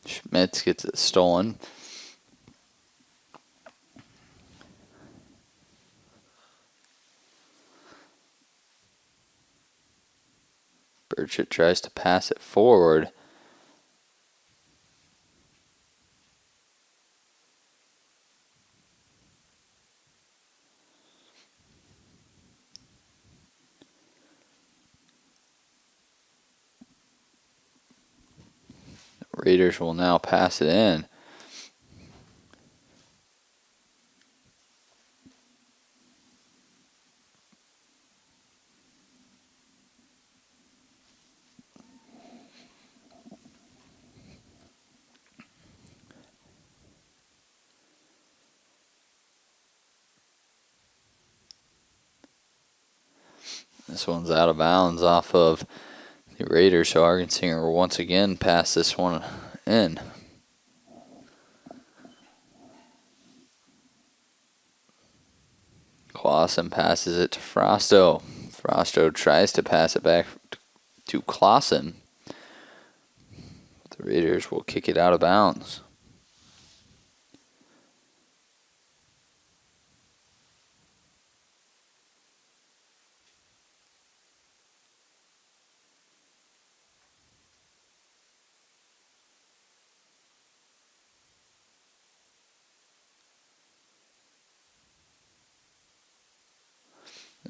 Schmitz gets it stolen. Burchett tries to pass it forward. Raiders will now pass it in. This one's out of bounds off of the Raiders, so Argensinger will once again pass this one in. Clausen passes it to Frosto. Frosto tries to pass it back to Clausen. The Raiders will kick it out of bounds.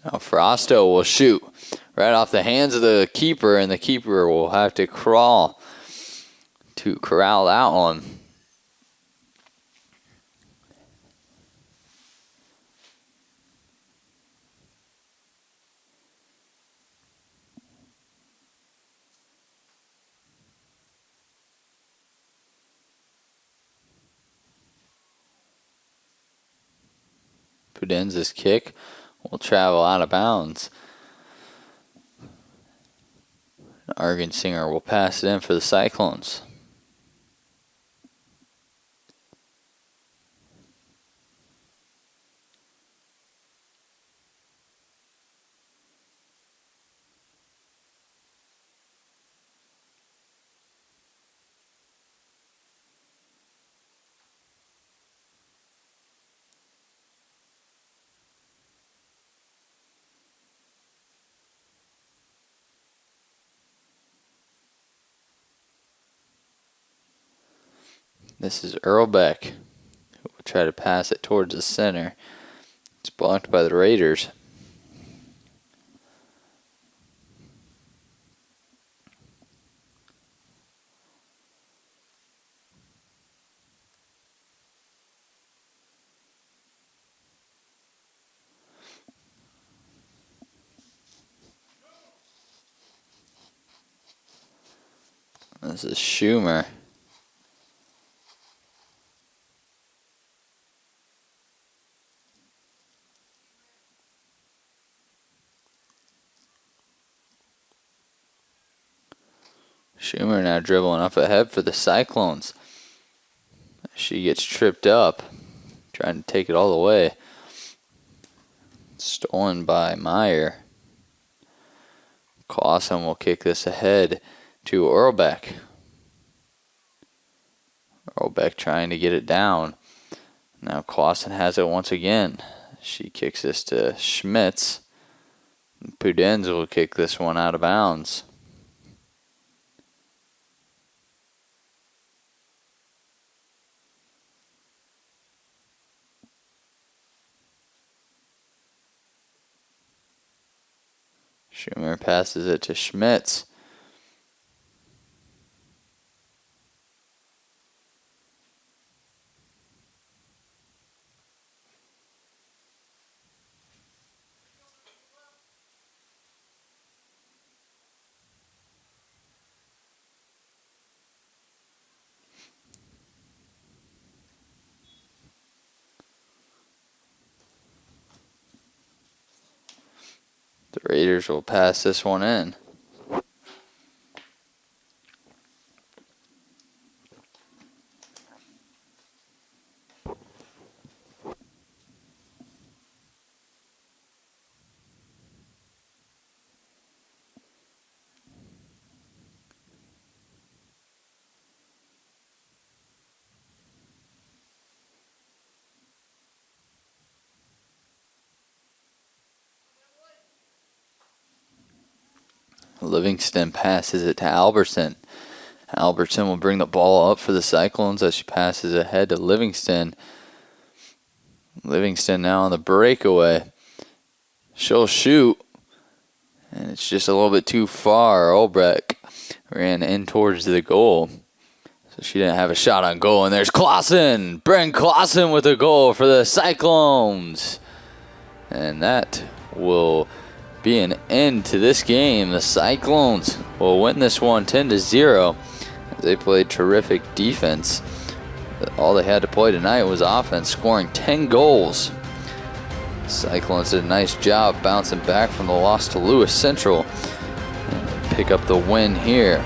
Now Frosto will shoot right off the hands of the keeper, and the keeper will have to crawl to corral that one. Pudenz's kick will travel out of bounds. Argensinger will pass it in for the Cyclones. This is Earlbeck, who will try to pass it towards the center. It's blocked by the Raiders. This is Schumer. Schumer now dribbling up ahead for the Cyclones. She gets tripped up, trying to take it all the way. Stolen by Meyer. Clausen will kick this ahead to Earlbeck. Earlbeck trying to get it down. Now Clausen has it once again. She kicks this to Schmitz. Pudenz will kick this one out of bounds. Schumer passes it to Schmitz. The Raiders will pass this one in. Livingston passes it to Albertson. Albertson will bring the ball up for the Cyclones as she passes ahead to Livingston. Livingston now on the breakaway. She'll shoot. And it's just a little bit too far. Olbrecht ran in towards the goal. So she didn't have a shot on goal. And there's Clausen. Brent Clausen with a goal for the Cyclones. And that will be an end to this game. The Cyclones will win this one 10-0. They played terrific defense. All they had to play tonight was offense, scoring 10 goals. Cyclones did a nice job bouncing back from the loss to Lewis Central and pick up the win here.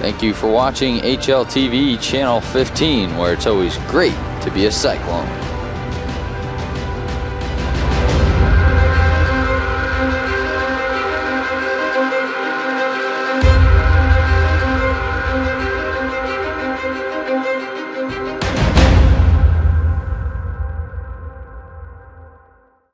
Thank you for watching HLTV Channel 15, where it's always great to be a Cyclone.